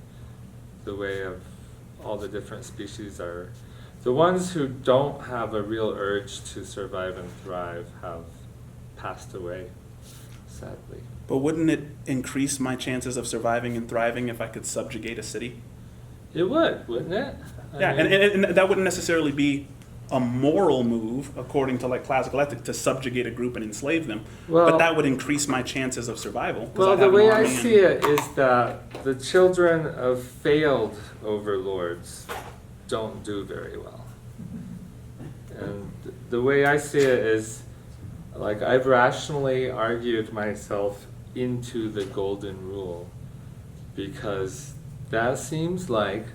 the way of all the different species are. The ones who don't have a real urge to survive and thrive have passed away, sadly. But wouldn't it increase my chances of surviving and thriving if I could subjugate a city? It would, wouldn't it? Yeah, and that wouldn't necessarily be a moral move, according to like classical ethics, to subjugate a group and enslave them. Well, but that would increase my chances of survival. 'Cause well, I'd the have an way I army see it is that the children of failed overlords don't do very well. And the way I see it is, like, I've rationally argued myself into the golden rule, because that seems like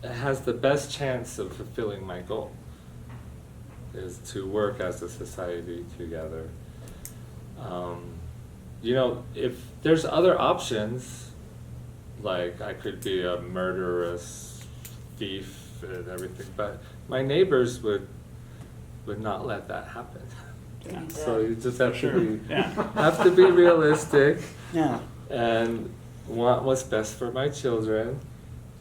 it has the best chance of fulfilling my goal, is to work as a society together. You know, if there's other options, like I could be a murderous thief and everything, but my neighbors would not let that happen. Yeah. So you just have Sure. to be Yeah. have to be realistic Yeah. and want what's best for my children,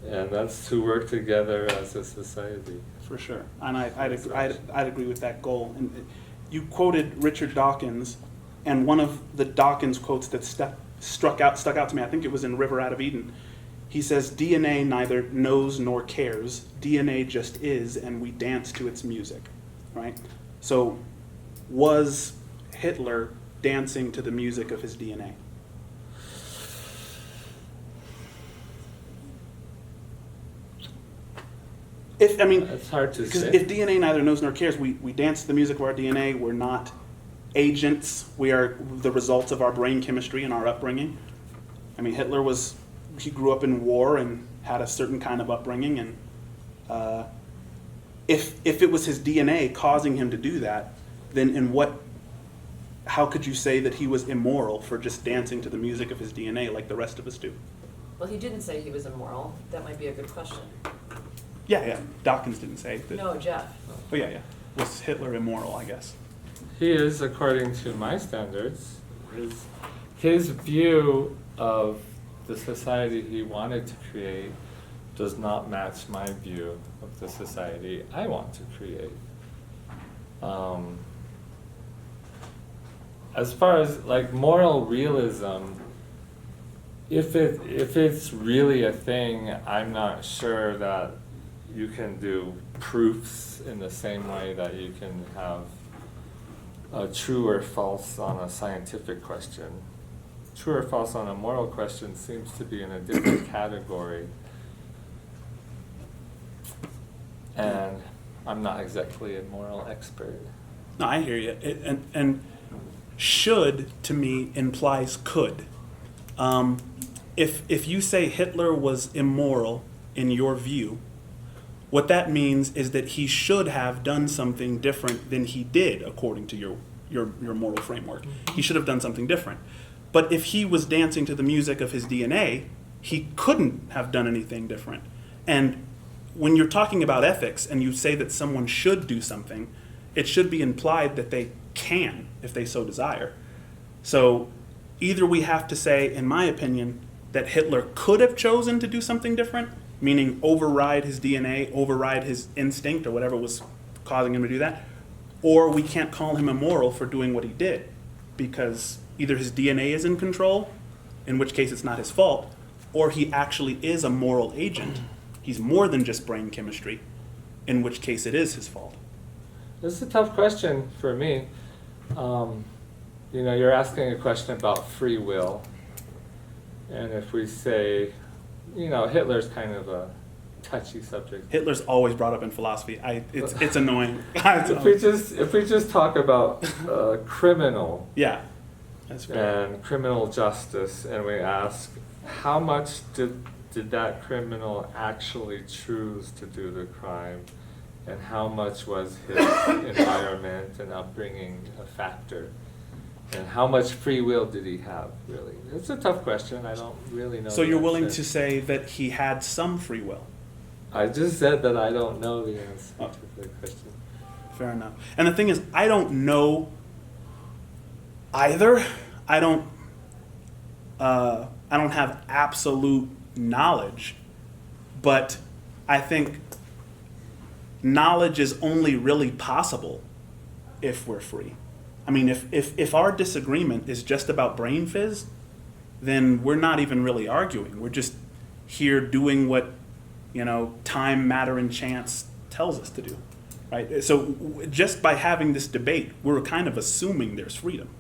and that's to work together as a society. For sure, and I'd agree with that goal. And you quoted Richard Dawkins, and one of the Dawkins quotes that stuck out to me, I think it was in River Out of Eden. He says, DNA neither knows nor cares. DNA just is, and we dance to its music, right? So was Hitler dancing to the music of his DNA? It's hard to Because say. if DNA neither knows nor cares, we dance to the music of our DNA. We're not agents. We are the results of our brain chemistry and our upbringing. I mean, he grew up in war and had a certain kind of upbringing. And if it was his DNA causing him to do that, then how could you say that he was immoral for just dancing to the music of his DNA like the rest of us do? Well, he didn't say he was immoral. That might be a good question. Yeah. Dawkins didn't say that. No, Jeff. Oh, yeah. Was Hitler immoral, I guess? He is, according to my standards. His view of the society he wanted to create does not match my view of the society I want to create. As far as like moral realism, if it's really a thing, I'm not sure that you can do proofs in the same way that you can have a true or false on a scientific question. True or false on a moral question seems to be in a different category. And I'm not exactly a moral expert. No, I hear you. And should, to me, implies could. If you say Hitler was immoral in your view, what that means is that he should have done something different than he did, according to your moral framework. He should have done something different. But if he was dancing to the music of his DNA, he couldn't have done anything different. And when you're talking about ethics and you say that someone should do something, it should be implied that they can if they so desire. So either we have to say, in my opinion, that Hitler could have chosen to do something different, meaning override his DNA, override his instinct or whatever was causing him to do that, or we can't call him immoral for doing what he did, because either his DNA is in control, in which case it's not his fault, or he actually is a moral agent. He's more than just brain chemistry, in which case it is his fault. This is a tough question for me. You're asking a question about free will. And if we say, Hitler's kind of a touchy subject. Hitler's always brought up in philosophy. It's annoying. If we just talk about criminal Yeah, that's fair. and criminal justice, and we ask, how much did that criminal actually choose to do the crime, and how much was his environment and upbringing a factor? And how much free will did he have, really? It's a tough question. I don't really know. So the you're willing answer. to say that he had some free will? I just said that I don't know the answer Oh. to the question. Fair enough. And the thing is, I don't know either. I don't have absolute knowledge, but I think knowledge is only really possible if we're free. I mean, if our disagreement is just about brain fizz, then we're not even really arguing. We're just here doing what, time, matter, and chance tells us to do, right? So just by having this debate, we're kind of assuming there's freedom,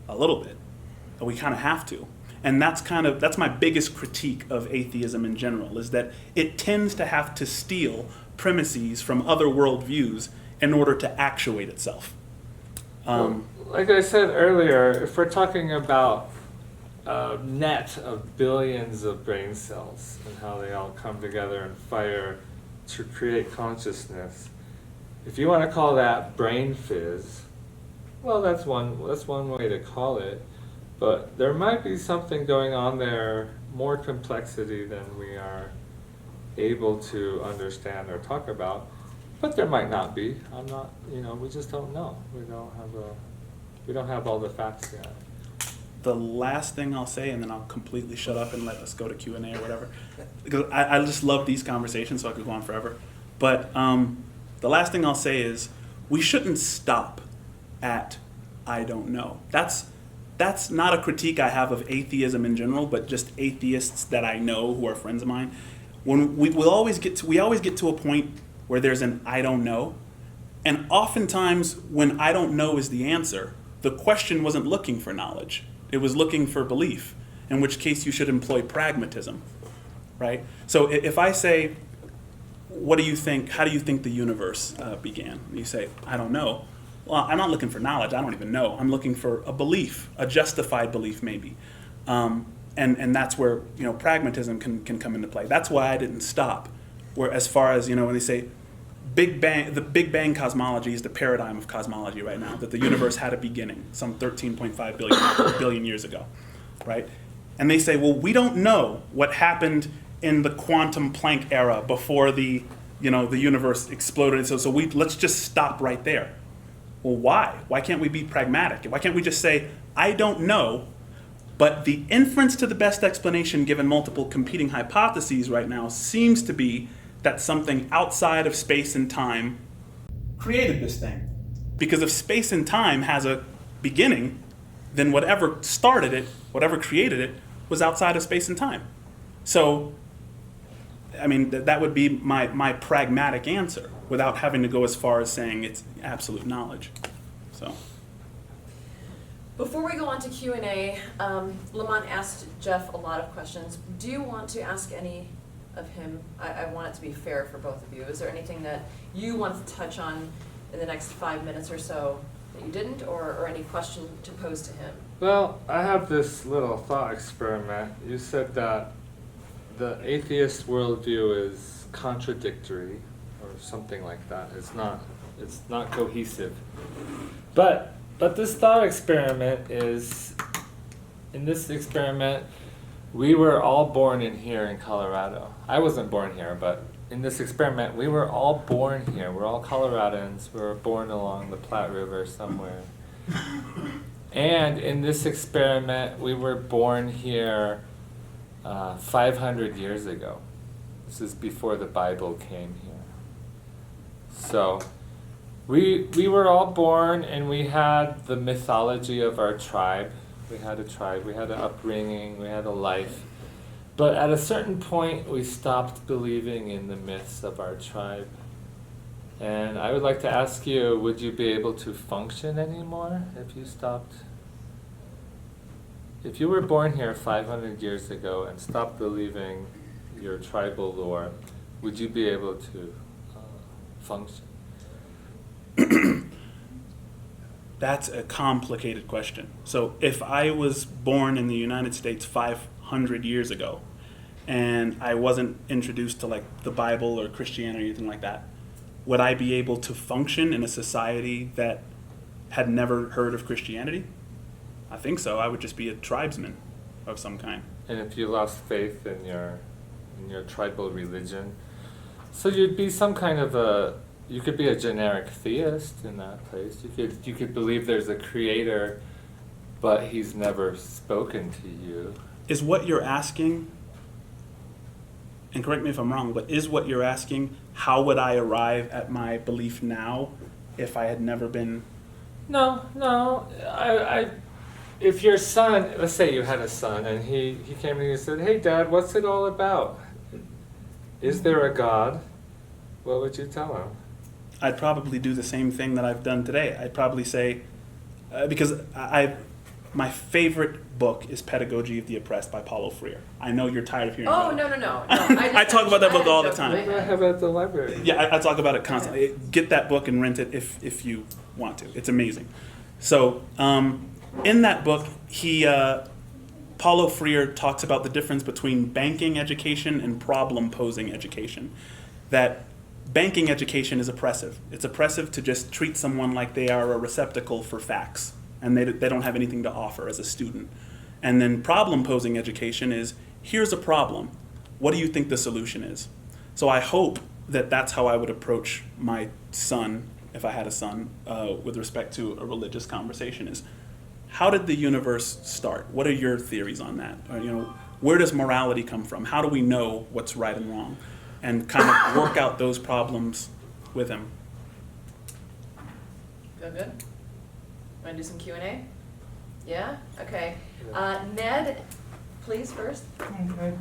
a little bit. We kind of have to. And that's my biggest critique of atheism in general, is that it tends to have to steal premises from other worldviews in order to actuate itself. Like I said earlier, if we're talking about a net of billions of brain cells and how they all come together and fire to create consciousness, if you want to call that brain fizz, well, that's one way to call it. But there might be something going on there, more complexity than we are able to understand or talk about. But there might not be. I'm not, we just don't know. We don't have all the facts yet. The last thing I'll say, and then I'll completely shut up and let us go to Q&A or whatever, because I just love these conversations, so I could go on forever. But the last thing I'll say is, we shouldn't stop at I don't know. That's not a critique I have of atheism in general, but just atheists that I know who are friends of mine. When we always get to a point where there's an I don't know, and oftentimes when I don't know is the answer, the question wasn't looking for knowledge. It was looking for belief, in which case you should employ pragmatism, right? So if I say, what do you think, how do you think the universe began? And you say, I don't know. Well, I'm not looking for knowledge, I don't even know. I'm looking for a belief, a justified belief maybe. And that's where pragmatism can come into play. That's why I didn't stop. Where as far as when they say the Big Bang cosmology is the paradigm of cosmology right now, that the universe had a beginning some 13.5 billion years ago, right? And they say, well, we don't know what happened in the quantum Planck era before the universe exploded. So let's just stop right there. Well, why? Why can't we be pragmatic? Why can't we just say, I don't know, but the inference to the best explanation given multiple competing hypotheses right now seems to be that something outside of space and time created this thing. Because if space and time has a beginning, then whatever started it, whatever created it, was outside of space and time. So, I mean, that would be my pragmatic answer, without having to go as far as saying it's absolute knowledge. So. Before we go on to Q&A, Lamont asked Jeff a lot of questions. Do you want to ask any of him? I want it to be fair for both of you. Is there anything that you want to touch on in the next 5 minutes or so that you didn't, or any question to pose to him? Well, I have this little thought experiment. You said that the atheist worldview is contradictory, or something like that. It's not cohesive. But this thought experiment is, in this experiment, we were all born in here in Colorado. I wasn't born here, but in this experiment, we were all born here. We're all Coloradans. We were born along the Platte River somewhere. And in this experiment, we were born here 500 years ago. This is before the Bible came here. So we were all born, and we had the mythology of our tribe. We had a tribe, we had an upbringing, we had a life. But at a certain point, we stopped believing in the myths of our tribe. And I would like to ask you, would you be able to function anymore if you stopped? If you were born here 500 years ago and stopped believing your tribal lore, would you be able to function? That's a complicated question. So if I was born in the United States 500 years ago, and I wasn't introduced to like the Bible or Christianity or anything like that, would I be able to function in a society that had never heard of Christianity? I think so. I would just be a tribesman of some kind. And if you lost faith in your tribal religion, so you'd be some kind of you could be a generic theist in that place. You could believe there's a creator, but he's never spoken to you. Is what you're asking, and correct me if I'm wrong, but is what you're asking, how would I arrive at my belief now if I had never been? No. If your son, let's say you had a son, and he came to you and said, "Hey, Dad, what's it all about? Is there a God?" What would you tell him? I'd probably do the same thing that I've done today. I'd probably say, because my favorite book is Pedagogy of the Oppressed by Paulo Freire. I know you're tired of hearing about it. No. I talk about that book all the time. I have it at the library. Yeah, I talk about it constantly. Get that book and rent it if you want to. It's amazing. So in that book, Paulo Freire talks about the difference between banking education and problem-posing education. That banking education is oppressive. It's oppressive to just treat someone like they are a receptacle for facts, and they don't have anything to offer as a student. And then problem-posing education is, here's a problem. What do you think the solution is? So I hope that that's how I would approach my son, if I had a son, with respect to a religious conversation is, how did the universe start? What are your theories on that? Or, where does morality come from? How do we know what's right and wrong? And kind of work out those problems with him. Feel good? Want to do some Q&A? Yeah? Okay. Ned, please, first. Okay.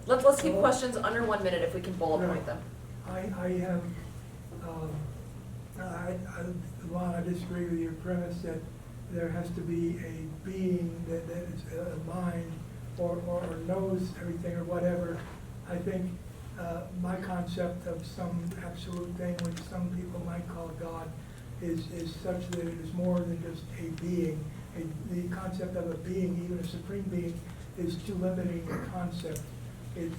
Let's keep questions under 1 minute if we can bullet point them. I disagree with your premise that there has to be a being that is a mind or knows everything or whatever. I think my concept of some absolute thing, which some people might call God, is such that it is more than just a being. The concept of a being, even a supreme being, is too limiting a concept. It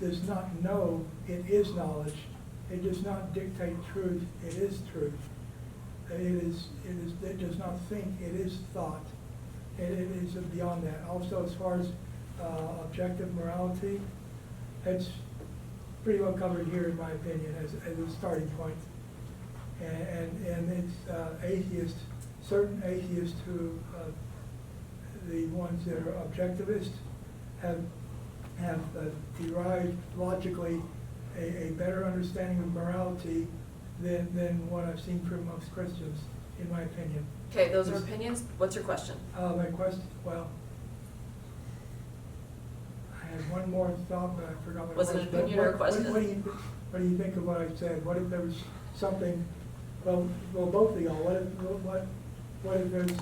does not know, it is knowledge. It does not dictate truth, it is truth. It does not think, it is thought. It is beyond that. Also, as far as objective morality, it's pretty well covered here, in my opinion, as a starting point. And it's atheists, certain atheists who, the ones that are objectivists, have derived logically a better understanding of morality than what I've seen from most Christians, in my opinion. Okay, those are opinions. What's your question? My question, well, I had one more thought, but I forgot what it was. Was it an opinion or a question? What do you think of what I said? What if there was something, well, both of y'all, what if there's,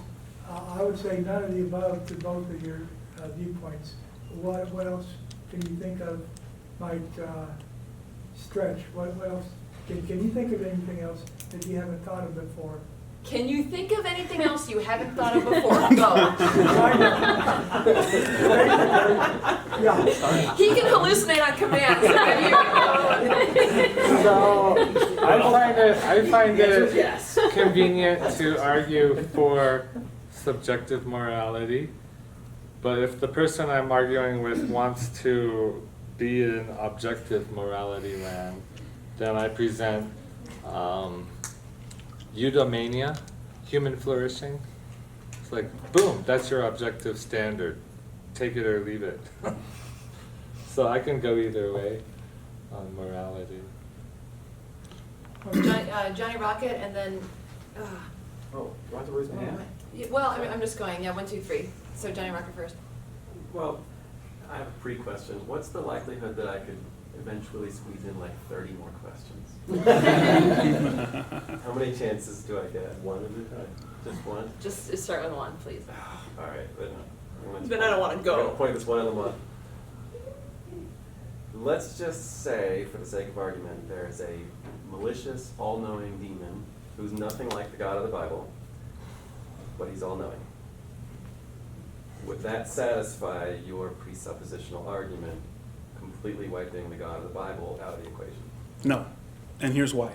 I would say none of the above to both of your viewpoints. What else can you think of might stretch? What else? Can you think of anything else that you haven't thought of before? Can you think of anything else you haven't thought of before? Go. Yeah. He can hallucinate on command. So I find it Yes. convenient to argue for subjective morality, But if the person I'm arguing with wants to be in objective morality land, then I present eudaimonia, human flourishing. It's like, boom, that's your objective standard. Take it or leave it. So I can go either way on morality. Johnny Rocket, and then, Oh, do I have to raise my hand? well, I'm just going, yeah, 1, 2, 3. So Johnny Rocket first. Well, I have a pre-question. What's the likelihood that I could eventually squeeze in like 30 more questions? How many chances do I get? One at a time? Just one? Just start with 1, please. All right, then. Then I don't wanna go. I'm gonna point this one on the month. Let's just say, for the sake of argument, there's a malicious, all-knowing demon who's nothing like the God of the Bible, but he's all-knowing. Would that satisfy your presuppositional argument, completely wiping the God of the Bible out of the equation? No, and here's why.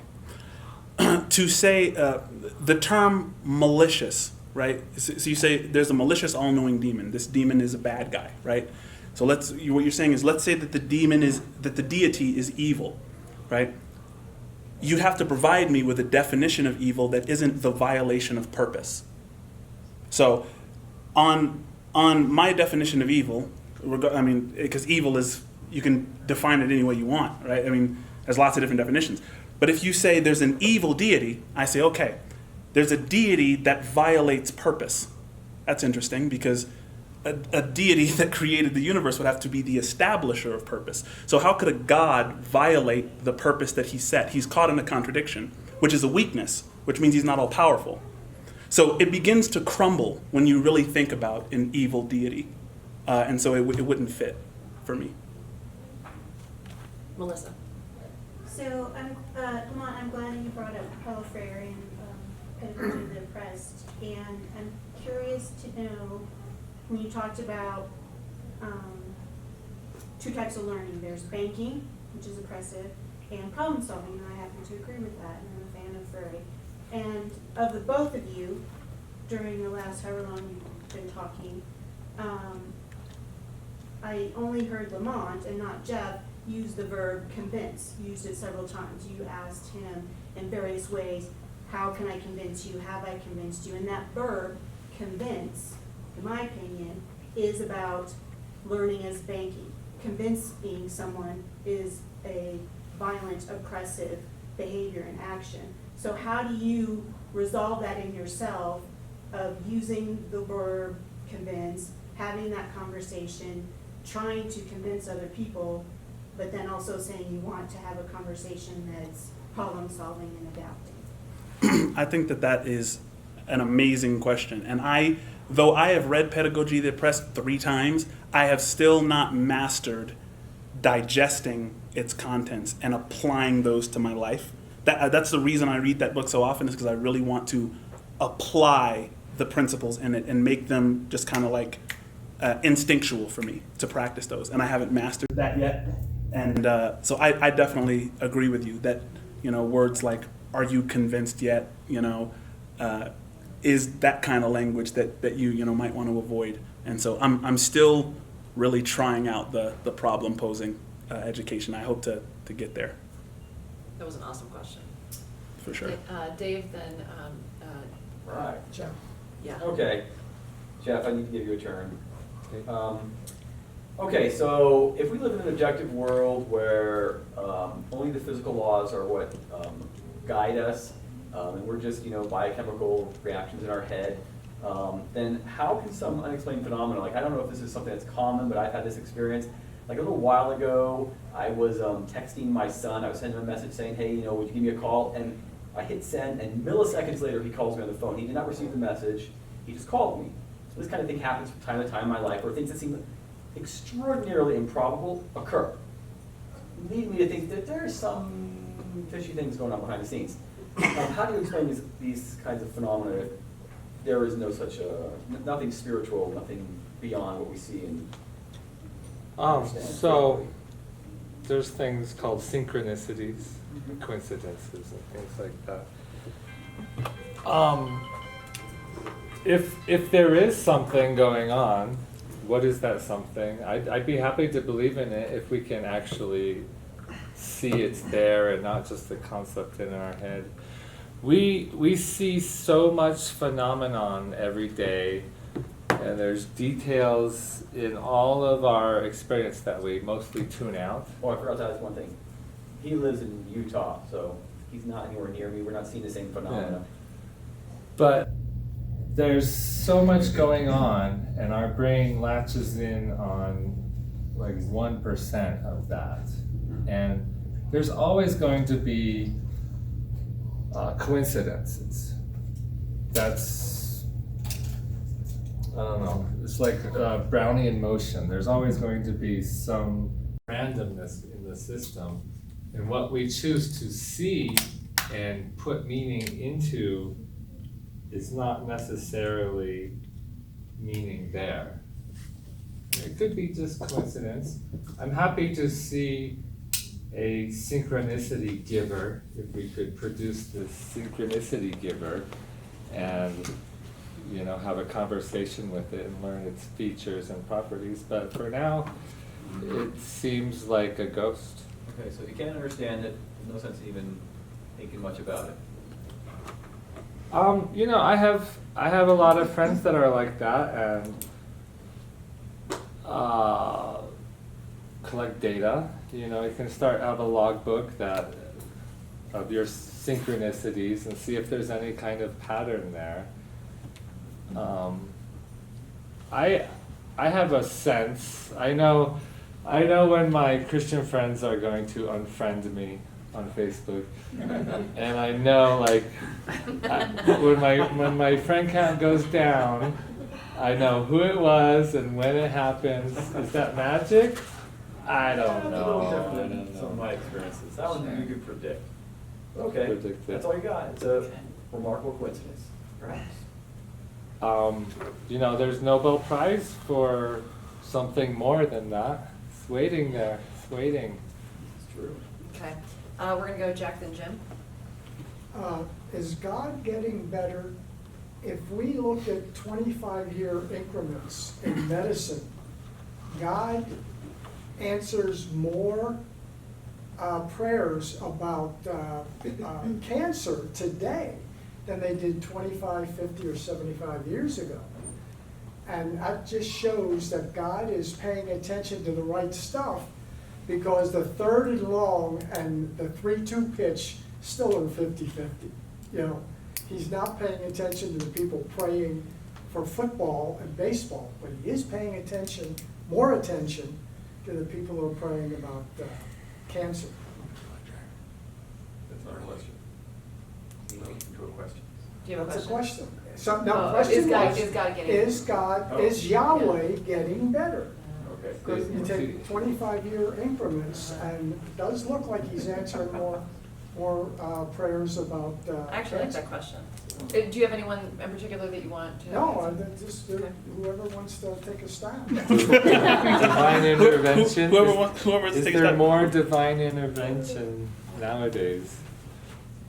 To say the term malicious, right? So you say there's a malicious, all-knowing demon. This demon is a bad guy, right? So what you're saying is, let's say that the deity is evil, right? You'd have to provide me with a definition of evil that isn't the violation of purpose. So, on my definition of evil, I mean, because evil is, you can define it any way you want, right? I mean, there's lots of different definitions. But if you say there's an evil deity, I say, okay, there's a deity that violates purpose. That's interesting, because a deity that created the universe would have to be the establisher of purpose. So how could a God violate the purpose that he set? He's caught in a contradiction, which is a weakness, which means he's not all powerful. So it begins to crumble when you really think about an evil deity. And so it wouldn't fit for me. Melissa. So, Lamont, I'm glad that you brought up Paulo Freire and Pedagogy of the Oppressed, and I'm curious to know, when you talked about 2 types of learning, there's banking, which is oppressive, and problem solving, and I happen to agree with that, and I'm a fan of Freire. And of the both of you, during the last however long you've been talking, I only heard Lamont and not Jeff use the verb convince, used it several times. You asked him in various ways, how can I convince you? Have I convinced you? And that verb, convince, in my opinion, is about learning as banking. Convincing someone is a violent, oppressive behavior and action. So how do you resolve that in yourself of using the verb convince, having that conversation, trying to convince other people, but then also saying you want to have a conversation that's problem solving and adapting? I think that is an amazing question. And though I have read Pedagogy of the Oppressed 3 times, I have still not mastered digesting its contents and applying those to my life. That's the reason I read that book so often, is because I really want to apply the principles in it and make them just kind of like instinctual for me to practice those. And I haven't mastered that yet. And so I definitely agree with you that, words like, are you convinced yet, is that kind of language that you might want to avoid. And so I'm still really trying out the problem posing education. I hope to get there. That was an awesome question. For sure. Dave, then Right. Jeff. Yeah. Okay. Jeff, I need to give you a turn. Okay, so if we live in an objective world where only the physical laws are what guide us, and we're just, biochemical reactions in our head, then how can some unexplained phenomena, like I don't know if this is something that's common, but I've had this experience. Like a little while ago, I was texting my son. I was sending him a message saying, hey, would you give me a call? And I hit send, and milliseconds later, he calls me on the phone. He did not receive the message. He just called me. So this kind of thing happens from time to time in my life, where things that seem extraordinarily improbable occur. Lead me to think that there's some fishy things going on behind the scenes. How do you explain these kinds of phenomena if there is no such, nothing spiritual, nothing beyond what we see and understand? So there's things called synchronicities, coincidences, and things like that. If there is something going on, what is that something? I'd be happy to believe in it if we can actually see it's there and not just a concept in our head. We see so much phenomenon every day, and there's details in all of our experience that we mostly tune out. Oh, I forgot to ask one thing. He lives in Utah, so he's not anywhere near me. We're not seeing the same phenomena. But there's so much going on, and our brain latches in on like 1% of that. And there's always going to be coincidences. That's, I don't know, it's like Brownian motion. There's always going to be some randomness in the system. And what we choose to see and put meaning into is not necessarily meaning there. It could be just coincidence. I'm happy to see a synchronicity giver, if we could produce this synchronicity giver and, you know, have a conversation with it and learn its features and properties. But for now, it seems like a ghost. Okay, so if you can't understand it, there's no sense in even thinking much about it. You know, I have a lot of friends that are like that and collect data. You know, you can start out a logbook that of your synchronicities and see if there's any kind of pattern there. I have a sense. I know when my Christian friends are going to unfriend me on Facebook, and I know like when my friend count goes down, I know who it was and when it happens. Is that magic? I don't know. A little different than some of my experiences. That one you can predict. Okay, Predict it. that's all you got. It's a remarkable coincidence. Right. You know, there's Nobel Prize for something more than that. It's waiting there. It's waiting. It's true. Okay, we're gonna go Jack then Jim. Is God getting better? If we look at 25-year increments in medicine, God answers more prayers about cancer today than they did 25, 50, or 75 years ago. And that just shows that God is paying attention to the right stuff, because the third and long and the 3-2 pitch still are 50-50. You know, he's not paying attention to the people praying for football and baseball, but he is paying attention, more attention, to the people who are praying about cancer. That's not a question. Into a question. Do you have a That's a question? question. So now, Oh, question is God- was, is God getting- is Yahweh geting better? Okay. Because you take 25-year increments, and it does look like he's answering more prayers about I actually like that question. Do you have anyone in particular that you want to? No, answer? just Okay. whoever wants to take a stab. Divine intervention. Whoever wants to Is take a there step. more divine intervention nowadays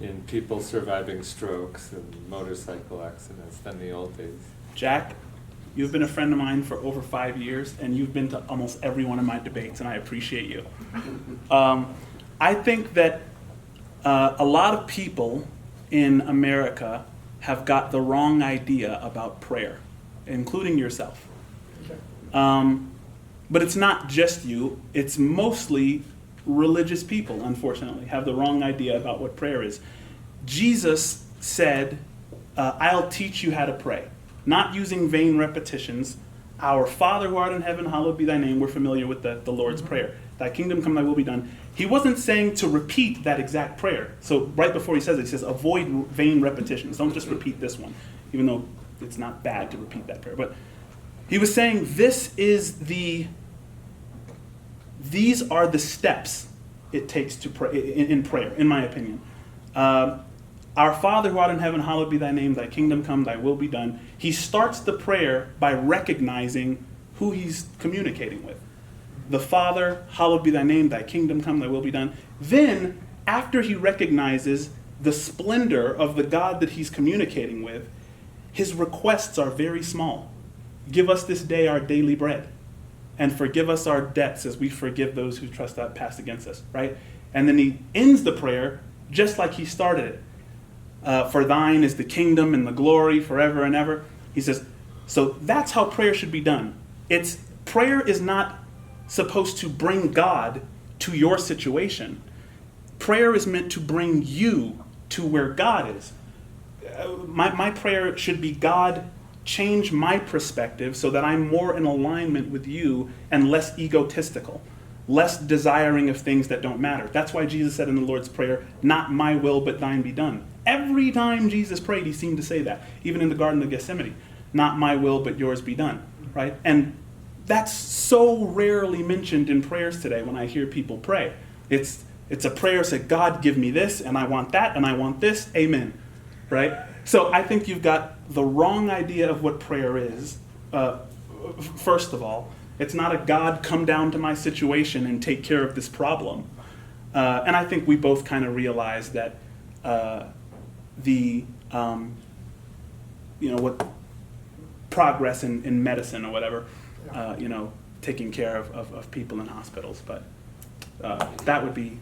in people surviving strokes and motorcycle accidents than the old days? Jack, you've been a friend of mine for over 5 years, and you've been to almost every one of my debates, and I appreciate you. I think that a lot of people in America have got the wrong idea about prayer, including yourself. Okay. But it's not just you, it's mostly religious people, unfortunately, have the wrong idea about what prayer is. Jesus said, I'll teach you how to pray, not using vain repetitions. Our Father who art in heaven, hallowed be thy name. We're familiar with the Lord's Prayer. Thy kingdom come, thy will be done. He wasn't saying to repeat that exact prayer. So right before he says it, he says, avoid vain repetitions. Don't just repeat this one, even though it's not bad to repeat that prayer. But he was saying these are the steps it takes to pray in prayer, in my opinion. Our Father who art in heaven, hallowed be thy name, thy kingdom come, thy will be done. He starts the prayer by recognizing who he's communicating with. The Father, hallowed be thy name, thy kingdom come, thy will be done. Then, after he recognizes the splendor of the God that he's communicating with, his requests are very small. Give us this day our daily bread. and forgive us our debts as we forgive those who trespass against us, right? And then he ends the prayer just like he started it. For thine is the kingdom and the glory forever and ever. He says, so that's how prayer should be done. Prayer is not supposed to bring God to your situation. Prayer is meant to bring you to where God is. My prayer should be, God, change my perspective so that I'm more in alignment with you and less egotistical, less desiring of things that don't matter. That's why Jesus said in the Lord's Prayer, not my will, but thine be done. Every time Jesus prayed, he seemed to say that, even in the Garden of Gethsemane, not my will, but yours be done, right? And that's so rarely mentioned in prayers today when I hear people pray. It's a prayer that God, give me this, and I want that, and I want this, amen, right? So I think you've got the wrong idea of what prayer is. First of all, it's not a God come down to my situation and take care of this problem. And I think we both kind of realize that what progress in medicine or whatever, taking care of people in hospitals. But that would be,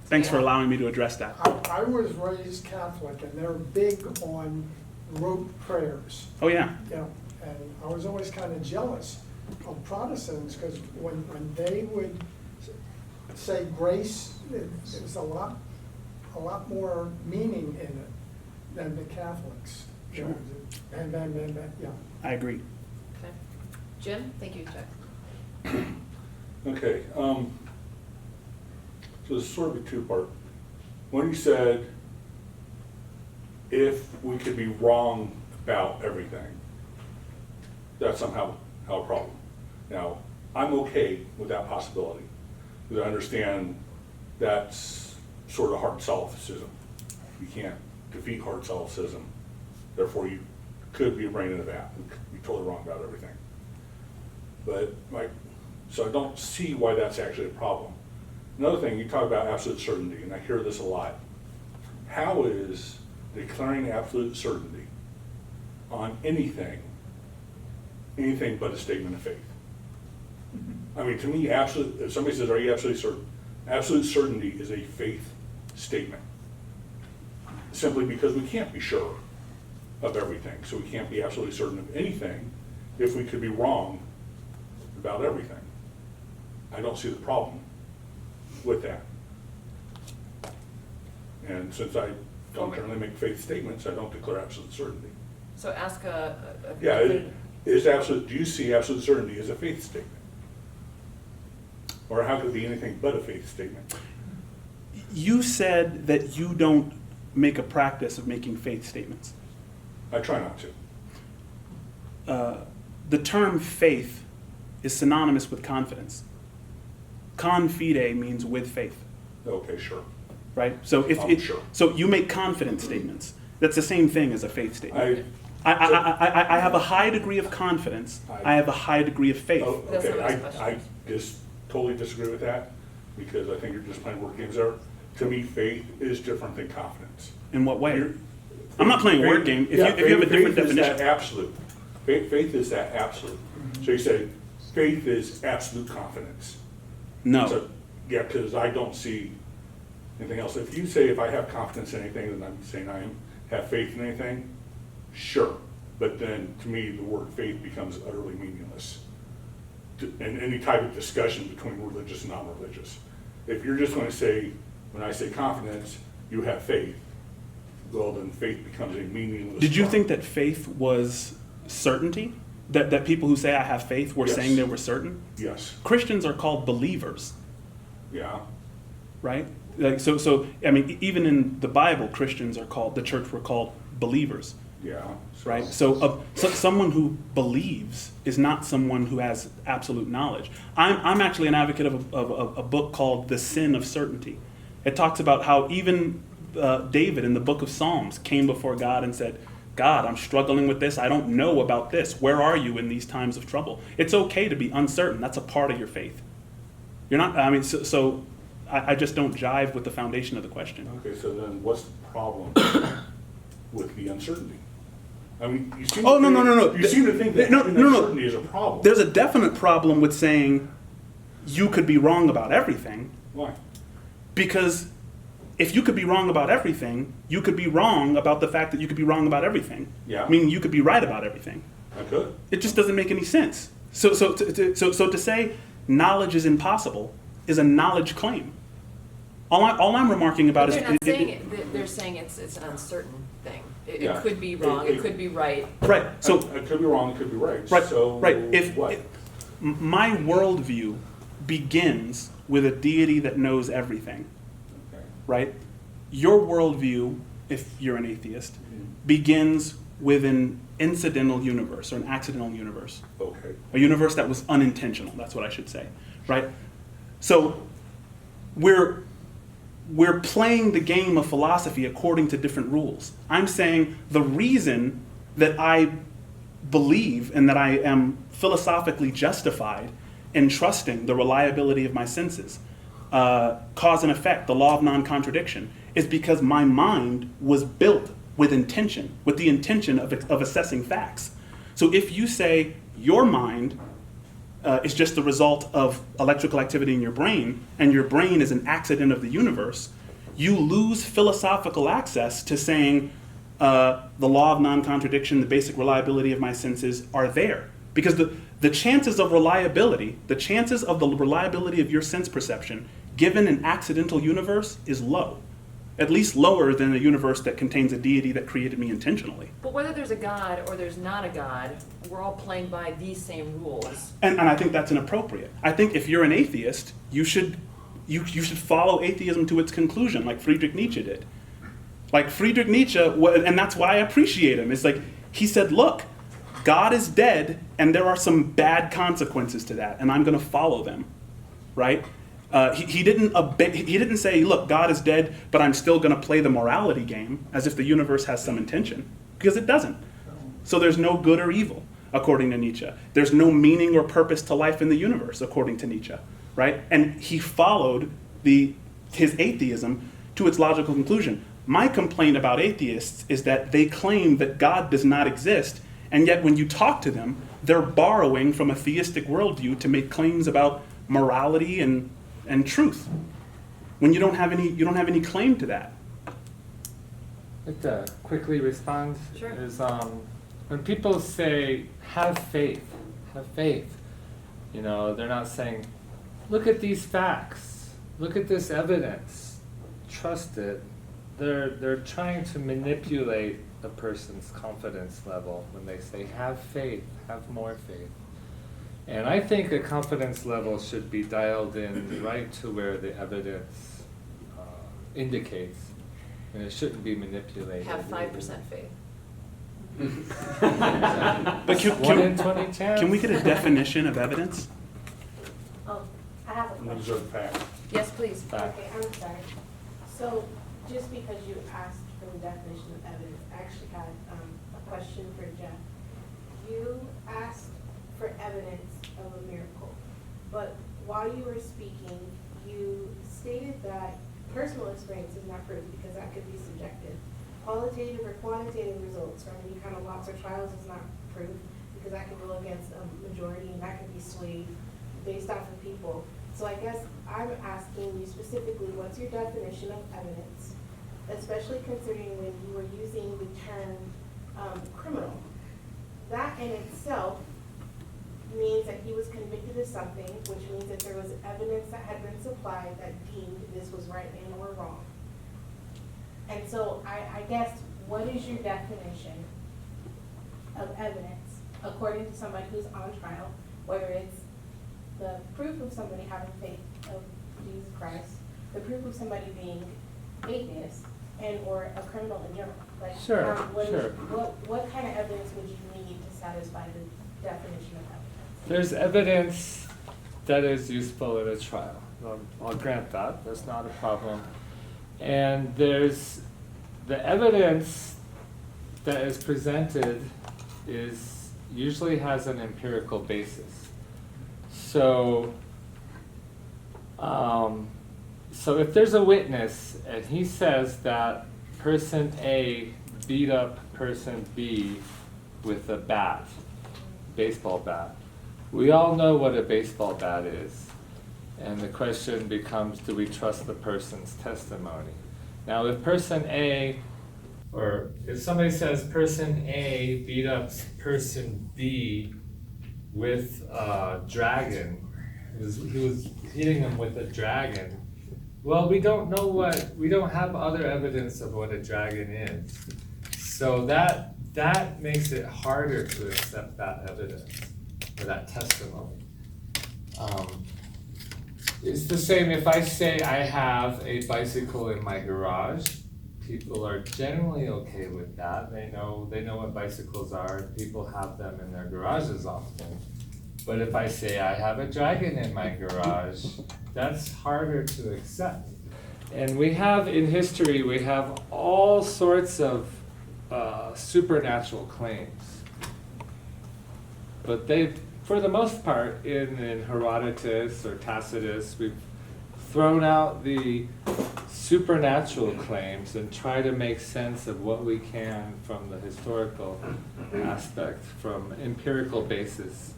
thanks for allowing me to address that. I was raised Catholic, and they're big on rote prayers. Oh, yeah. And I was always kind of jealous of Protestants, because when they would say grace, it was a lot more meaning in it than the Catholics. Sure. And yeah. I agree. Okay. Jim, thank you, Jack. Okay, so this is sort of a two-part. When you said, if we could be wrong about everything, that's somehow a problem. Now, I'm okay with that possibility, because I understand that's sort of hard solipsism. You can't defeat hard solipsism. Therefore, you could be a brain in a vat and be totally wrong about everything. But, so I don't see why that's actually a problem. Another thing, you talk about absolute certainty, and I hear this a lot. How is declaring absolute certainty on anything but a statement of faith? I mean, to me, if somebody says, are you absolutely certain? Absolute certainty is a faith statement. Simply because we can't be sure of everything. So we can't be absolutely certain of anything if we could be wrong about everything. I don't see the problem with that. And since I don't generally make faith statements, I don't declare absolute certainty. So ask a Yeah, do you see absolute certainty as a faith statement? Or how could it be anything but a faith statement? You said that you don't make a practice of making faith statements. I try not to. The term faith is synonymous with confidence. Confide means with faith. Okay, sure. Right? So Sure. So you make confident statements. That's the same thing as a faith statement. I have a high degree of confidence. I have a high degree of faith. Oh, That's okay, the next question. I just totally disagree with that, because I think you're just playing word games there. To me, faith is different than confidence. In what way? You're- I'm not playing a word game. If you have a different faith is definition. that absolute. Faith is that absolute. So you say, faith is absolute confidence. No. So, yeah, because I don't see anything else. If you say, if I have confidence in anything, then I'm saying I have faith in anything, sure. But then, to me, the word faith becomes utterly meaningless in any type of discussion between religious and non-religious. If you're just going to say, when I say confidence, you have faith, well, then faith becomes a meaningless Did you term. think that faith was certainty? That people who say I have faith were Yes. saying they were certain? Yes. Christians are called believers, Yeah. right? So I mean, even in the Bible, Christians are called, the church were called believers, Yeah. right? So someone who believes is not someone who has absolute knowledge. I'm actually an advocate of a book called The Sin of Certainty. It talks about how even David in the book of Psalms came before God and said, God, I'm struggling with this. I don't know about this. Where are you in these times of trouble? It's okay to be uncertain. That's a part of your faith. You're not, I mean, so I just don't jive with the foundation of the question. Okay, so then what's the problem with the uncertainty? I mean, you seem Oh, to no, think, no, no, no. You seem to think that No, having no, no. uncertainty is a problem. There's a definite problem with saying you could be wrong about everything, Why? because if you could be wrong about everything, you could be wrong about the fact that you could be wrong about everything. Yeah. Meaning you could be right about everything. I could. It just doesn't make any sense. So to say knowledge is impossible is a knowledge claim. All I'm remarking about But is they're not saying it, they're saying it's an uncertain thing. It Yeah. could be wrong, it could be right. right. So I could be wrong, I could be right. right, So right. what? My worldview begins with a deity that knows everything, Okay. right? Your worldview, if you're an atheist, begins with an incidental universe or an accidental universe. Okay. A universe that was unintentional, that's what I should say, right? So we're playing the game of philosophy according to different rules. I'm saying the reason that I believe and that I am philosophically justified in trusting the reliability of my senses, cause and effect, the law of non-contradiction, is because my mind was built with intention, with the intention of assessing facts. So if you say your mind is just the result of electrical activity in your brain, and your brain is an accident of the universe, you lose philosophical access to saying the law of non-contradiction, the basic reliability of my senses are there. Because the chances of reliability, the chances of the reliability of your sense perception, given an accidental universe, is low. At least lower than a universe that contains a deity that created me intentionally. But whether there's a God or there's not a God, we're all playing by these same rules. And I think that's inappropriate. I think if you're an atheist, you should follow atheism to its conclusion, like Friedrich Nietzsche did. Like Friedrich Nietzsche, and that's why I appreciate him. It's like, he said, look, God is dead, and there are some bad consequences to that, and I'm going to follow them, right? He didn't say, look, God is dead, but I'm still going to play the morality game as if the universe has some intention, because it doesn't. So there's no good or evil, according to Nietzsche. There's no meaning or purpose to life in the universe, according to Nietzsche, right? And he followed his atheism to its logical conclusion. My complaint about atheists is that they claim that God does not exist, and yet when you talk to them, they're borrowing from a theistic worldview to make claims about morality and truth, when you don't have any claim to that. I'd like to quickly respond. Sure. Is when people say have faith, you know, they're not saying, look at these facts, look at this evidence, trust it. They're trying to manipulate a person's confidence level when they say have faith, have more faith. And I think a confidence level should be dialed in right to where the evidence indicates, and it shouldn't be manipulated. Have 5% faith. But 1 in 20 chance. can we get a definition of evidence? Oh, I have a And question. observe fact. Yes, please. Fact. Okay, I'm sorry. So, just because you asked for the definition of evidence, I actually had a question for Jeff. You asked for evidence of a miracle, but while you were speaking, you stated that personal experience is not proof because that could be subjective. Qualitative or quantitative results from any kind of lots or trials is not proof because that could go against a majority and that could be swayed based off of people. So I guess I'm asking you specifically, what's your definition of evidence, especially considering when you were using the term criminal. That in itself means that he was convicted of something, which means that there was evidence that had been supplied that deemed this was right and or wrong. And so I guess, what is your definition of evidence according to somebody who's on trial, whether it's the proof of somebody having faith of Jesus Christ, the proof of somebody being atheist, and or a criminal in general? Like, Sure, sure. What kind of evidence would you need to satisfy the definition of evidence? There's evidence that is useful at a trial. I'll grant that. That's not a problem. And there's the evidence that is presented usually has an empirical basis. So if there's a witness and he says that person A beat up person B with a bat, baseball bat. We all know what a baseball bat is. And the question becomes, do we trust the person's testimony? Now, if person A, or if somebody says person A beat up person B with a dragon, he was hitting him with a dragon, well, we don't have other evidence of what a dragon is. So that makes it harder to accept that evidence, or that testimony. It's the same if I say I have a bicycle in my garage. People are generally okay with that. They know what bicycles are. People have them in their garages often. But if I say I have a dragon in my garage, that's harder to accept. And we have in history, we have all sorts of supernatural claims. But they've, for the most part, in Herodotus or Tacitus, we've thrown out the supernatural claims and try to make sense of what we can from the historical aspect, from empirical basis.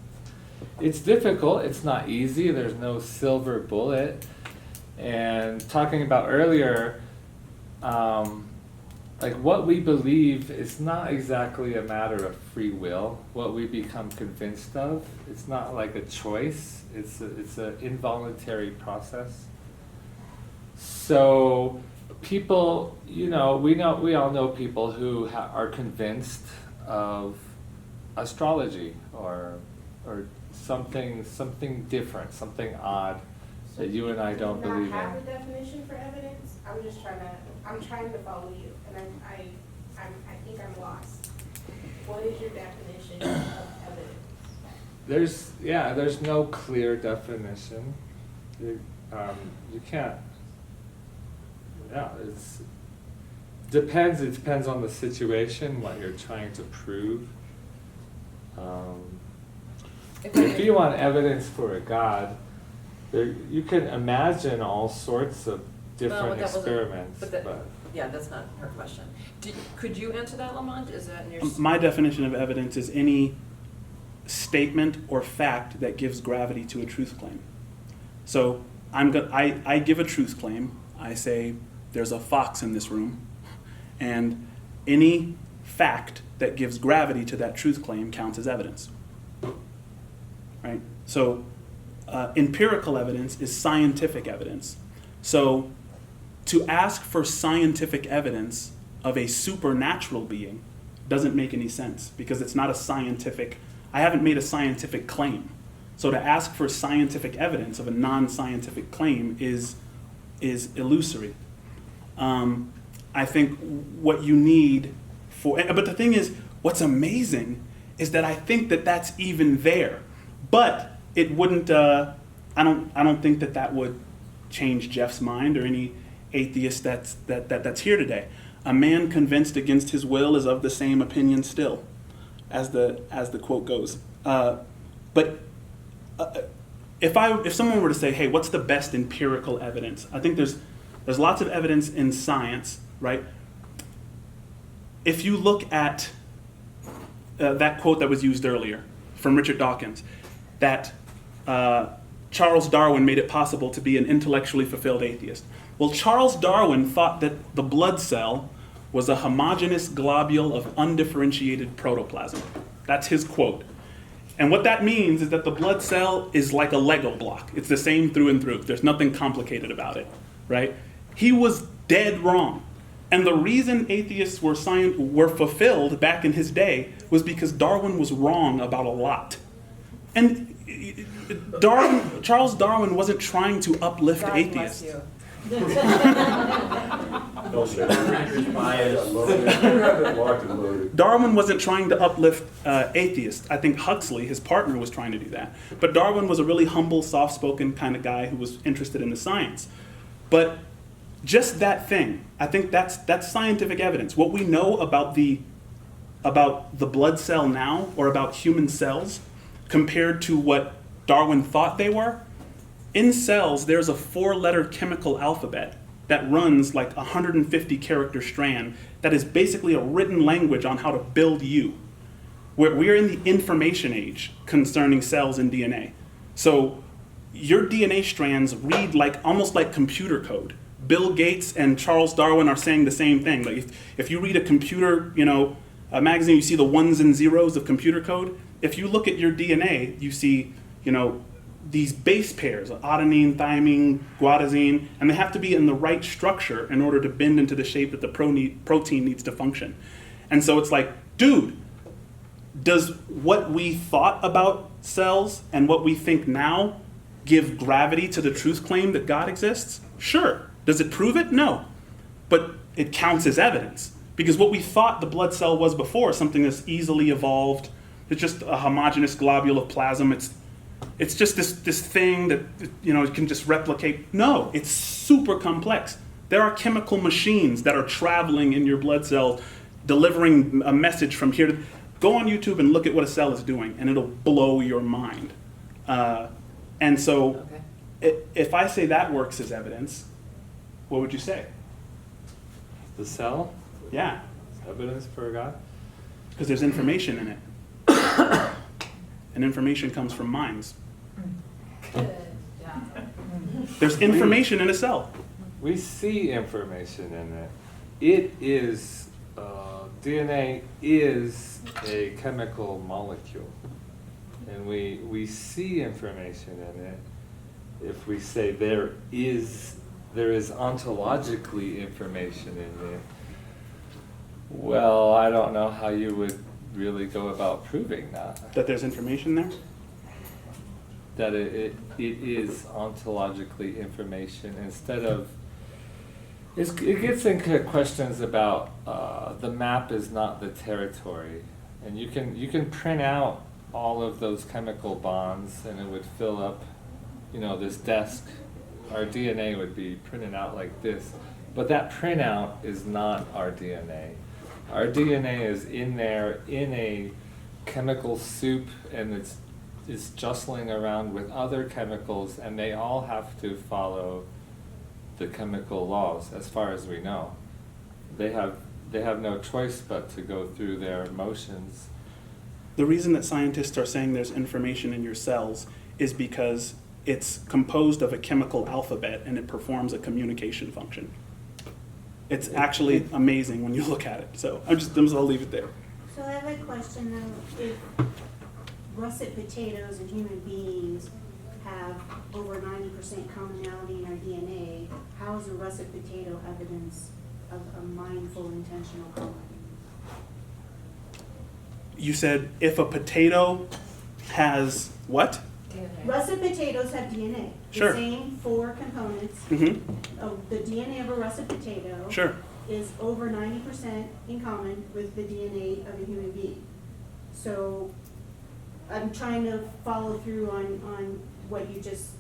It's difficult, it's not easy, there's no silver bullet. And talking about earlier, like what we believe is not exactly a matter of free will. What we become convinced of, it's not like a choice. It's an involuntary process. So people, we all know people who are convinced of astrology or something different, something odd that you and I don't believe in. Do you not have a definition for evidence? I'm trying to follow you, and I think I'm lost. What is your definition of evidence? There's no clear definition. You can't. Yeah, it depends on the situation, what you're trying to prove. If you want evidence for a God, you can imagine all sorts of different experiments. Yeah, that's not her question. Could you answer that, Lamont? Is that in your... My definition of evidence is any statement or fact that gives gravity to a truth claim. So I give a truth claim. I say there's a fox in this room, and any fact that gives gravity to that truth claim counts as evidence. Right? So empirical evidence is scientific evidence. So to ask for scientific evidence of a supernatural being doesn't make any sense because it's not I haven't made a scientific claim. So to ask for scientific evidence of a non-scientific claim is illusory. I think what you need but the thing is, what's amazing is that I think that that's even there, but it wouldn't, I don't think that would change Jeff's mind or any atheist that's here today. A man convinced against his will is of the same opinion still, as the quote goes. But if someone were to say, hey, what's the best empirical evidence? I think there's lots of evidence in science, right? If you look at that quote that was used earlier from Richard Dawkins, that Charles Darwin made it possible to be an intellectually fulfilled atheist. Well, Charles Darwin thought that the blood cell was a homogeneous globule of undifferentiated protoplasm. That's his quote. And what that means is that the blood cell is like a Lego block. It's the same through and through. There's nothing complicated about it, right? He was dead wrong. And the reason atheists were fulfilled back in his day was because Darwin was wrong about a lot. And Charles Darwin wasn't trying to uplift God atheists. bless you. Darwin wasn't trying to uplift atheists. I think Huxley, his partner, was trying to do that. But Darwin was a really humble, soft-spoken kind of guy who was interested in the science. But just that thing, I think that's scientific evidence. What we know about the blood cell now, or about human cells, compared to what Darwin thought they were, in cells, there's a 4-letter chemical alphabet that runs like a 150-character strand that is basically a written language on how to build you. We're in the information age concerning cells and DNA. So your DNA strands read almost like computer code. Bill Gates and Charles Darwin are saying the same thing. Like if you read a computer, a magazine, you see the ones and zeros of computer code. If you look at your DNA, you see, these base pairs, adenine, thymine, guanosine, and they have to be in the right structure in order to bend into the shape that the protein needs to function. And so it's like, dude, does what we thought about cells and what we think now give gravity to the truth claim that God exists? Sure. Does it prove it? No. But it counts as evidence. Because what we thought the blood cell was before, something that's easily evolved, it's just a homogeneous globule of plasm, it's just this thing that it can just replicate. No, it's super complex. There are chemical machines that are traveling in your blood cell, delivering a message from here to... Go on YouTube and look at what a cell is doing, and it'll blow your mind. And so, if I say that works as evidence, what would you say? The cell? Yeah. Evidence for God? Because there's information in it. And information comes from minds. Good job. There's information in a cell. We see information in it. It is, DNA is a chemical molecule. And we see information in it. If we say there is ontologically information in it, well, I don't know how you would really go about proving that. That there's information there? That it is ontologically information instead of... It gets into questions about the map is not the territory. And you can print out all of those chemical bonds and it would fill up, this desk. Our DNA would be printed out like this. But that printout is not our DNA. Our DNA is in there in a chemical soup, and it's jostling around with other chemicals, and they all have to follow the chemical laws, as far as we know. They have no choice but to go through their motions. The reason that scientists are saying there's information in your cells is because it's composed of a chemical alphabet and it performs a communication function. It's actually amazing when you look at it. So I'll leave it there. So I have a question though. If russet potatoes and human beings have over 90% commonality in our DNA, how is a russet potato evidence of a mindful, intentional calling? You said if a potato has what? Russet potatoes have DNA. Sure. The same 4 components. Mm-hmm. The DNA of a russet potato Sure. is over 90% in common with the DNA of a human being. So I'm trying to follow through on what you just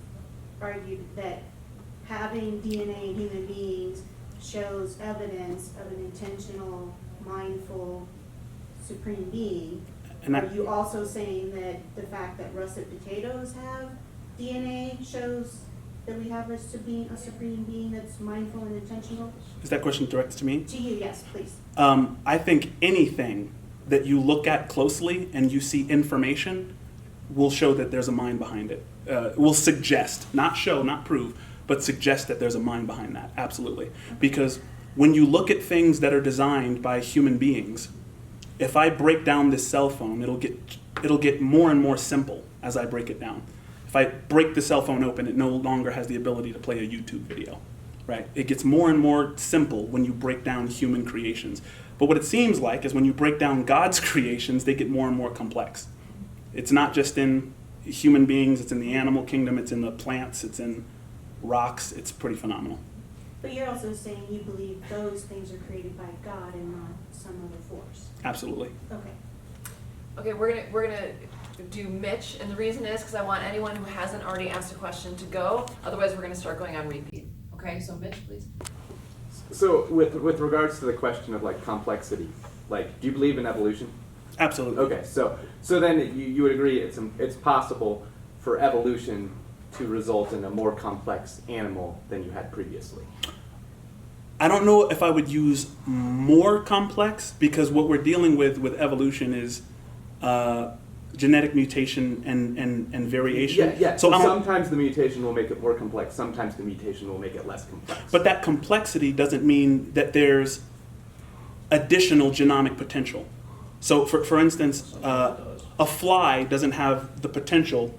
argued, that having DNA in human beings shows evidence of an intentional, mindful, supreme being. And Are you also saying that the fact that russet potatoes have DNA shows that we have a supreme being that's mindful and intentional? Is that question directed to me? To you, yes, please. I think anything that you look at closely and you see information will show that there's a mind behind it. Will suggest, not show, not prove, but suggest that there's a mind behind that, absolutely. Because when you look at things that are designed by human beings, if I break down this cell phone, it'll get more and more simple as I break it down. If I break the cell phone open, it no longer has the ability to play a YouTube video, right? It gets more and more simple when you break down human creations. But what it seems like is when you break down God's creations, they get more and more complex. It's not just in human beings, it's in the animal kingdom, it's in the plants, it's in rocks. It's pretty phenomenal. But you're also saying you believe those things are created by God and not some other force. Absolutely. Okay. Okay, we're gonna do Mitch, and the reason is because I want anyone who hasn't already asked a question to go. Otherwise, we're gonna start going on repeat. Okay, so Mitch, please. So with regards to the question of complexity, do you believe in evolution? Absolutely. Okay, so then you would agree it's possible for evolution to result in a more complex animal than you had previously. I don't know if I would use more complex, because what we're dealing with evolution is genetic mutation and variation. Yeah. So I'm, sometimes the mutation will make it more complex. Sometimes the mutation will make it less complex. but that complexity doesn't mean that there's additional genomic potential. So for instance, a fly doesn't have the potential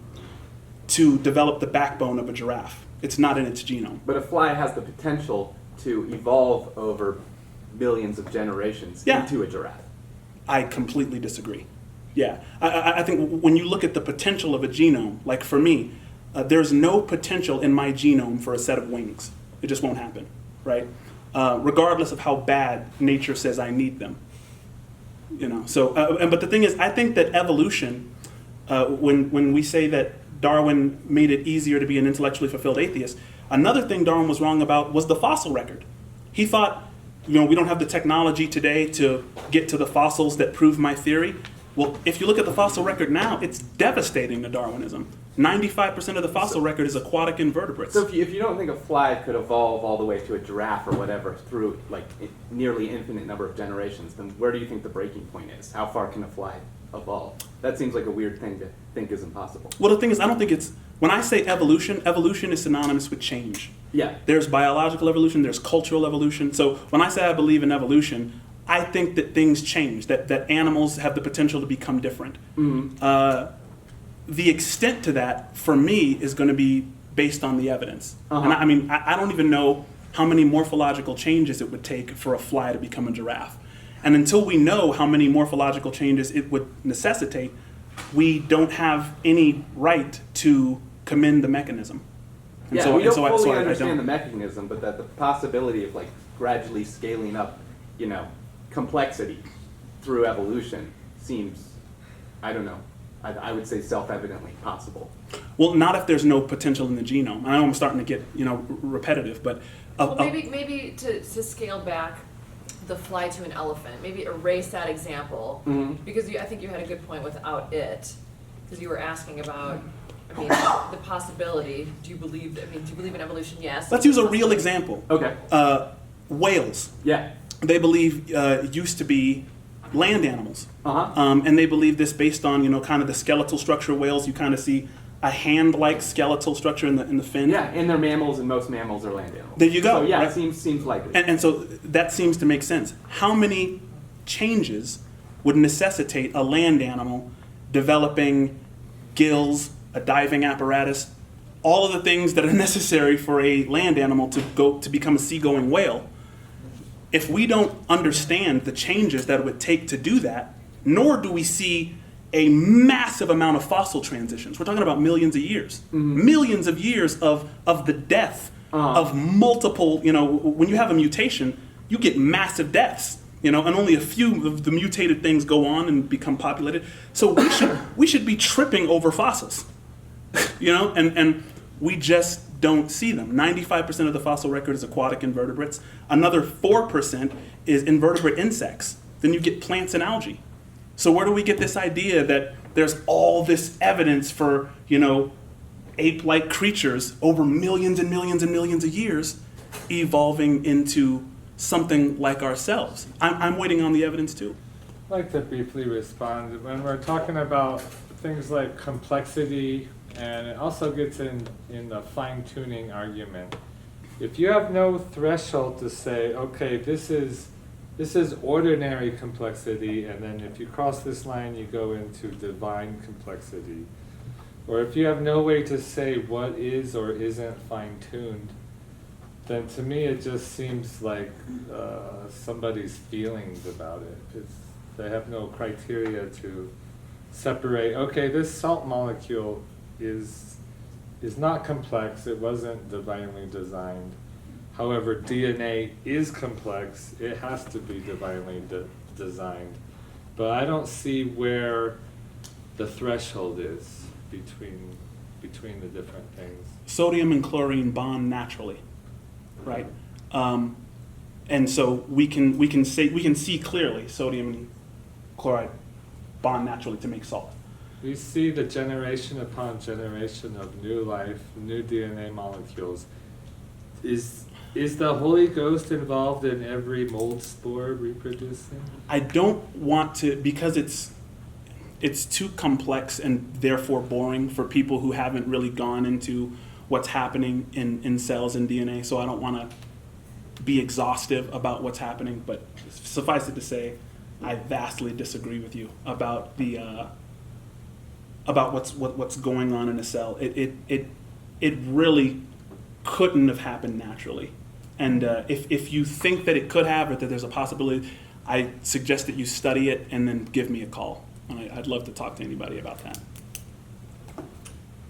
to develop the backbone of a giraffe. It's not in its genome. But a fly has the potential to evolve over millions of generations Yeah. into a giraffe. I completely disagree. Yeah, I think when you look at the potential of a genome, like for me, there's no potential in my genome for a set of wings. It just won't happen, right? Regardless of how bad nature says I need them. You know. So, but the thing is, I think that evolution, when we say that Darwin made it easier to be an intellectually fulfilled atheist, another thing Darwin was wrong about was the fossil record. He thought, we don't have the technology today to get to the fossils that prove my theory. Well, if you look at the fossil record now, it's devastating to Darwinism. 95% of the fossil record is aquatic invertebrates. So if you don't think a fly could evolve all the way to a giraffe or whatever through like nearly infinite number of generations, then where do you think the breaking point is? How far can a fly evolve? That seems like a weird thing to think is impossible. Well, the thing is, I don't think it's, when I say evolution, evolution is synonymous with change. Yeah. There's biological evolution, there's cultural evolution. So when I say I believe in evolution, I think that things change, that animals have the potential to become different. Mm-hmm. The extent to that, for me, is going to be based on the evidence. Uh-huh. And I don't even know how many morphological changes it would take for a fly to become a giraffe. And until we know how many morphological changes it would necessitate, we don't have any right to commend the mechanism. And Yeah, so- we and don't so I- fully so I understand the don't. mechanism, but that the possibility of like gradually scaling up, complexity through evolution seems, I don't know, I would say self-evidently possible. Well, not if there's no potential in the genome. I know I'm starting to get repetitive, but Well, maybe to scale back the fly to an elephant, maybe erase that example, Mhm. because I think you had a good point without it, because you were asking about, the possibility. Do you believe in evolution? Yes. let's use a real example. Okay. Whales. Yeah. They believe used to be land animals. Uh-huh. And they believe this based on, kind of the skeletal structure of whales. You kind of see a hand-like skeletal structure in the fin. Yeah, and they're mammals, and most mammals are land animals. There you go, So yeah, right? it seems likely. And so that seems to make sense. How many changes would necessitate a land animal developing gills, a diving apparatus, all of the things that are necessary for a land animal to become a seagoing whale? If we don't understand the changes that it would take to do that, nor do we see a massive amount of fossil transitions. We're talking about millions of years. Mm-hmm. Millions of years of the death of multiple, when you have a mutation, you get massive deaths, and only a few of the mutated things go on and become populated. So we should be tripping over fossils, and we just don't see them. 95% of the fossil record is aquatic invertebrates. Another 4% is invertebrate insects. Then you get plants and algae. So where do we get this idea that there's all this evidence for, ape-like creatures over millions and millions and millions of years evolving into something like ourselves? I'm waiting on the evidence too. I'd like to briefly respond. When we're talking about things like complexity, and it also gets in the fine-tuning argument. If you have no threshold to say, okay, this is ordinary complexity, and then if you cross this line, you go into divine complexity. Or if you have no way to say what is or isn't fine-tuned, then to me it just seems like somebody's feelings about it. They have no criteria to separate, okay, this salt molecule is not complex, it wasn't divinely designed. However, DNA is complex, it has to be divinely designed. But I don't see where the threshold is between the different things. Sodium and chlorine bond naturally, right? And so we can see clearly sodium and chloride bond naturally to make salt. We see the generation upon generation of new life, new DNA molecules. Is the Holy Ghost involved in every mold spore reproducing? I don't want to, because it's too complex and therefore boring for people who haven't really gone into what's happening in cells and DNA. So I don't want to be exhaustive about what's happening, but suffice it to say, I vastly disagree with you about about what's going on in a cell. It really couldn't have happened naturally. And if you think that it could have, or that there's a possibility, I suggest that you study it and then give me a call. And I'd love to talk to anybody about that.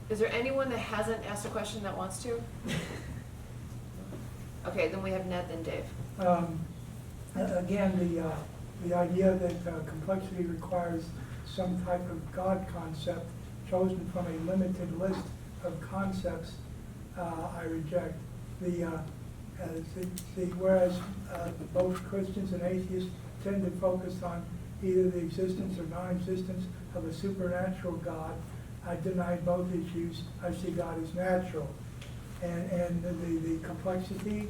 Is there anyone that hasn't asked a question that wants to? Okay, then we have Ned, then Dave. Again, the idea that complexity requires some type of God concept chosen from a limited list of concepts, I reject. Whereas both Christians and atheists tend to focus on either the existence or non-existence of a supernatural God, I deny both issues. I see God as natural. And the complexity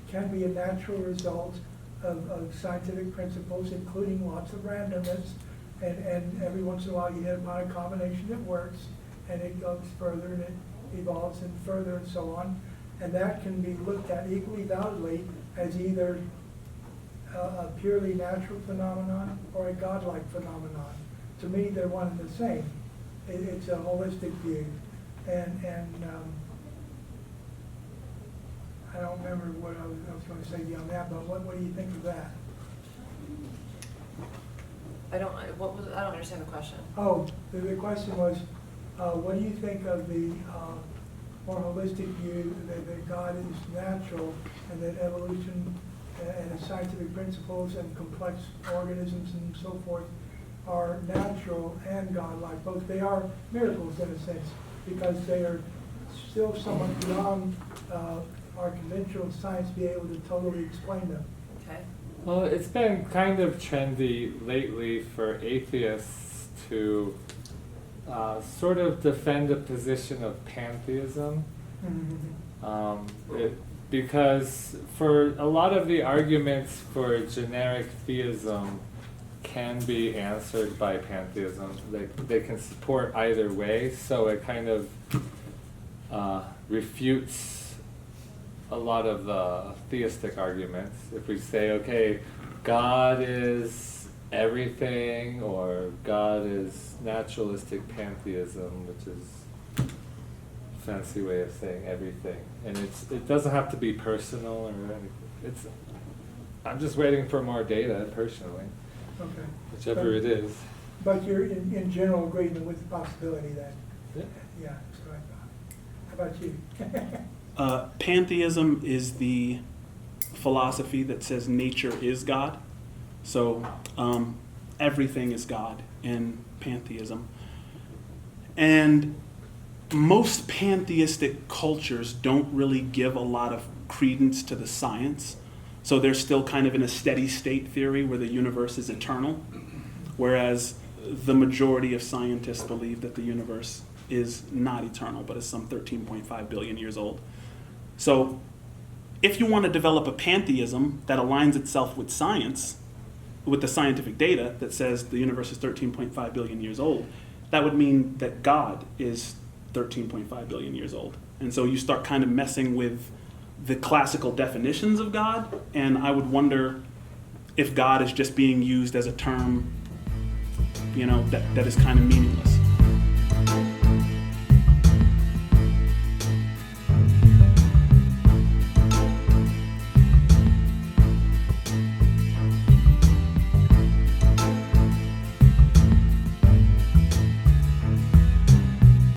can be a natural result of scientific principles, including lots of randomness, and every once in a while you hit upon a combination that works, and it goes further and it evolves and further and so on. And that can be looked at equally validly as either a purely natural phenomenon or a godlike phenomenon. To me, they're one and the same. It's a holistic view. And I don't remember what I was going to say beyond that, but what do you think of that? I don't understand the question. Oh, the question was, what do you think of the more holistic view that God is natural and that evolution and scientific principles and complex organisms and so forth are natural and godlike? Both they are miracles in a sense, because they are still somewhat beyond our conventional science be able to totally explain them. Okay. Well, it's been kind of trendy lately for atheists to sort of defend a position of pantheism. Because for a lot of the arguments for generic theism can be answered by pantheism. They can support either way, so it kind of refutes a lot of the theistic arguments. If we say, okay, God is everything, or God is naturalistic pantheism, which is a fancy way of saying everything. And it doesn't have to be personal or anything. I'm just waiting for more data personally, Okay. whichever it is. But you're in general agreement with the possibility that, Yeah. yeah, that's what I thought. How about you? Pantheism is the philosophy that says nature is God. So everything is God in pantheism. And most pantheistic cultures don't really give a lot of credence to the science. So they're still kind of in a steady state theory where the universe is eternal. Whereas the majority of scientists believe that the universe is not eternal, but is some 13.5 billion years old. So if you want to develop a pantheism that aligns itself with science, with the scientific data that says the universe is 13.5 billion years old, that would mean that God is 13.5 billion years old. And so you start kind of messing with the classical definitions of God, and I would wonder if God is just being used as a term, that is kind of meaningless.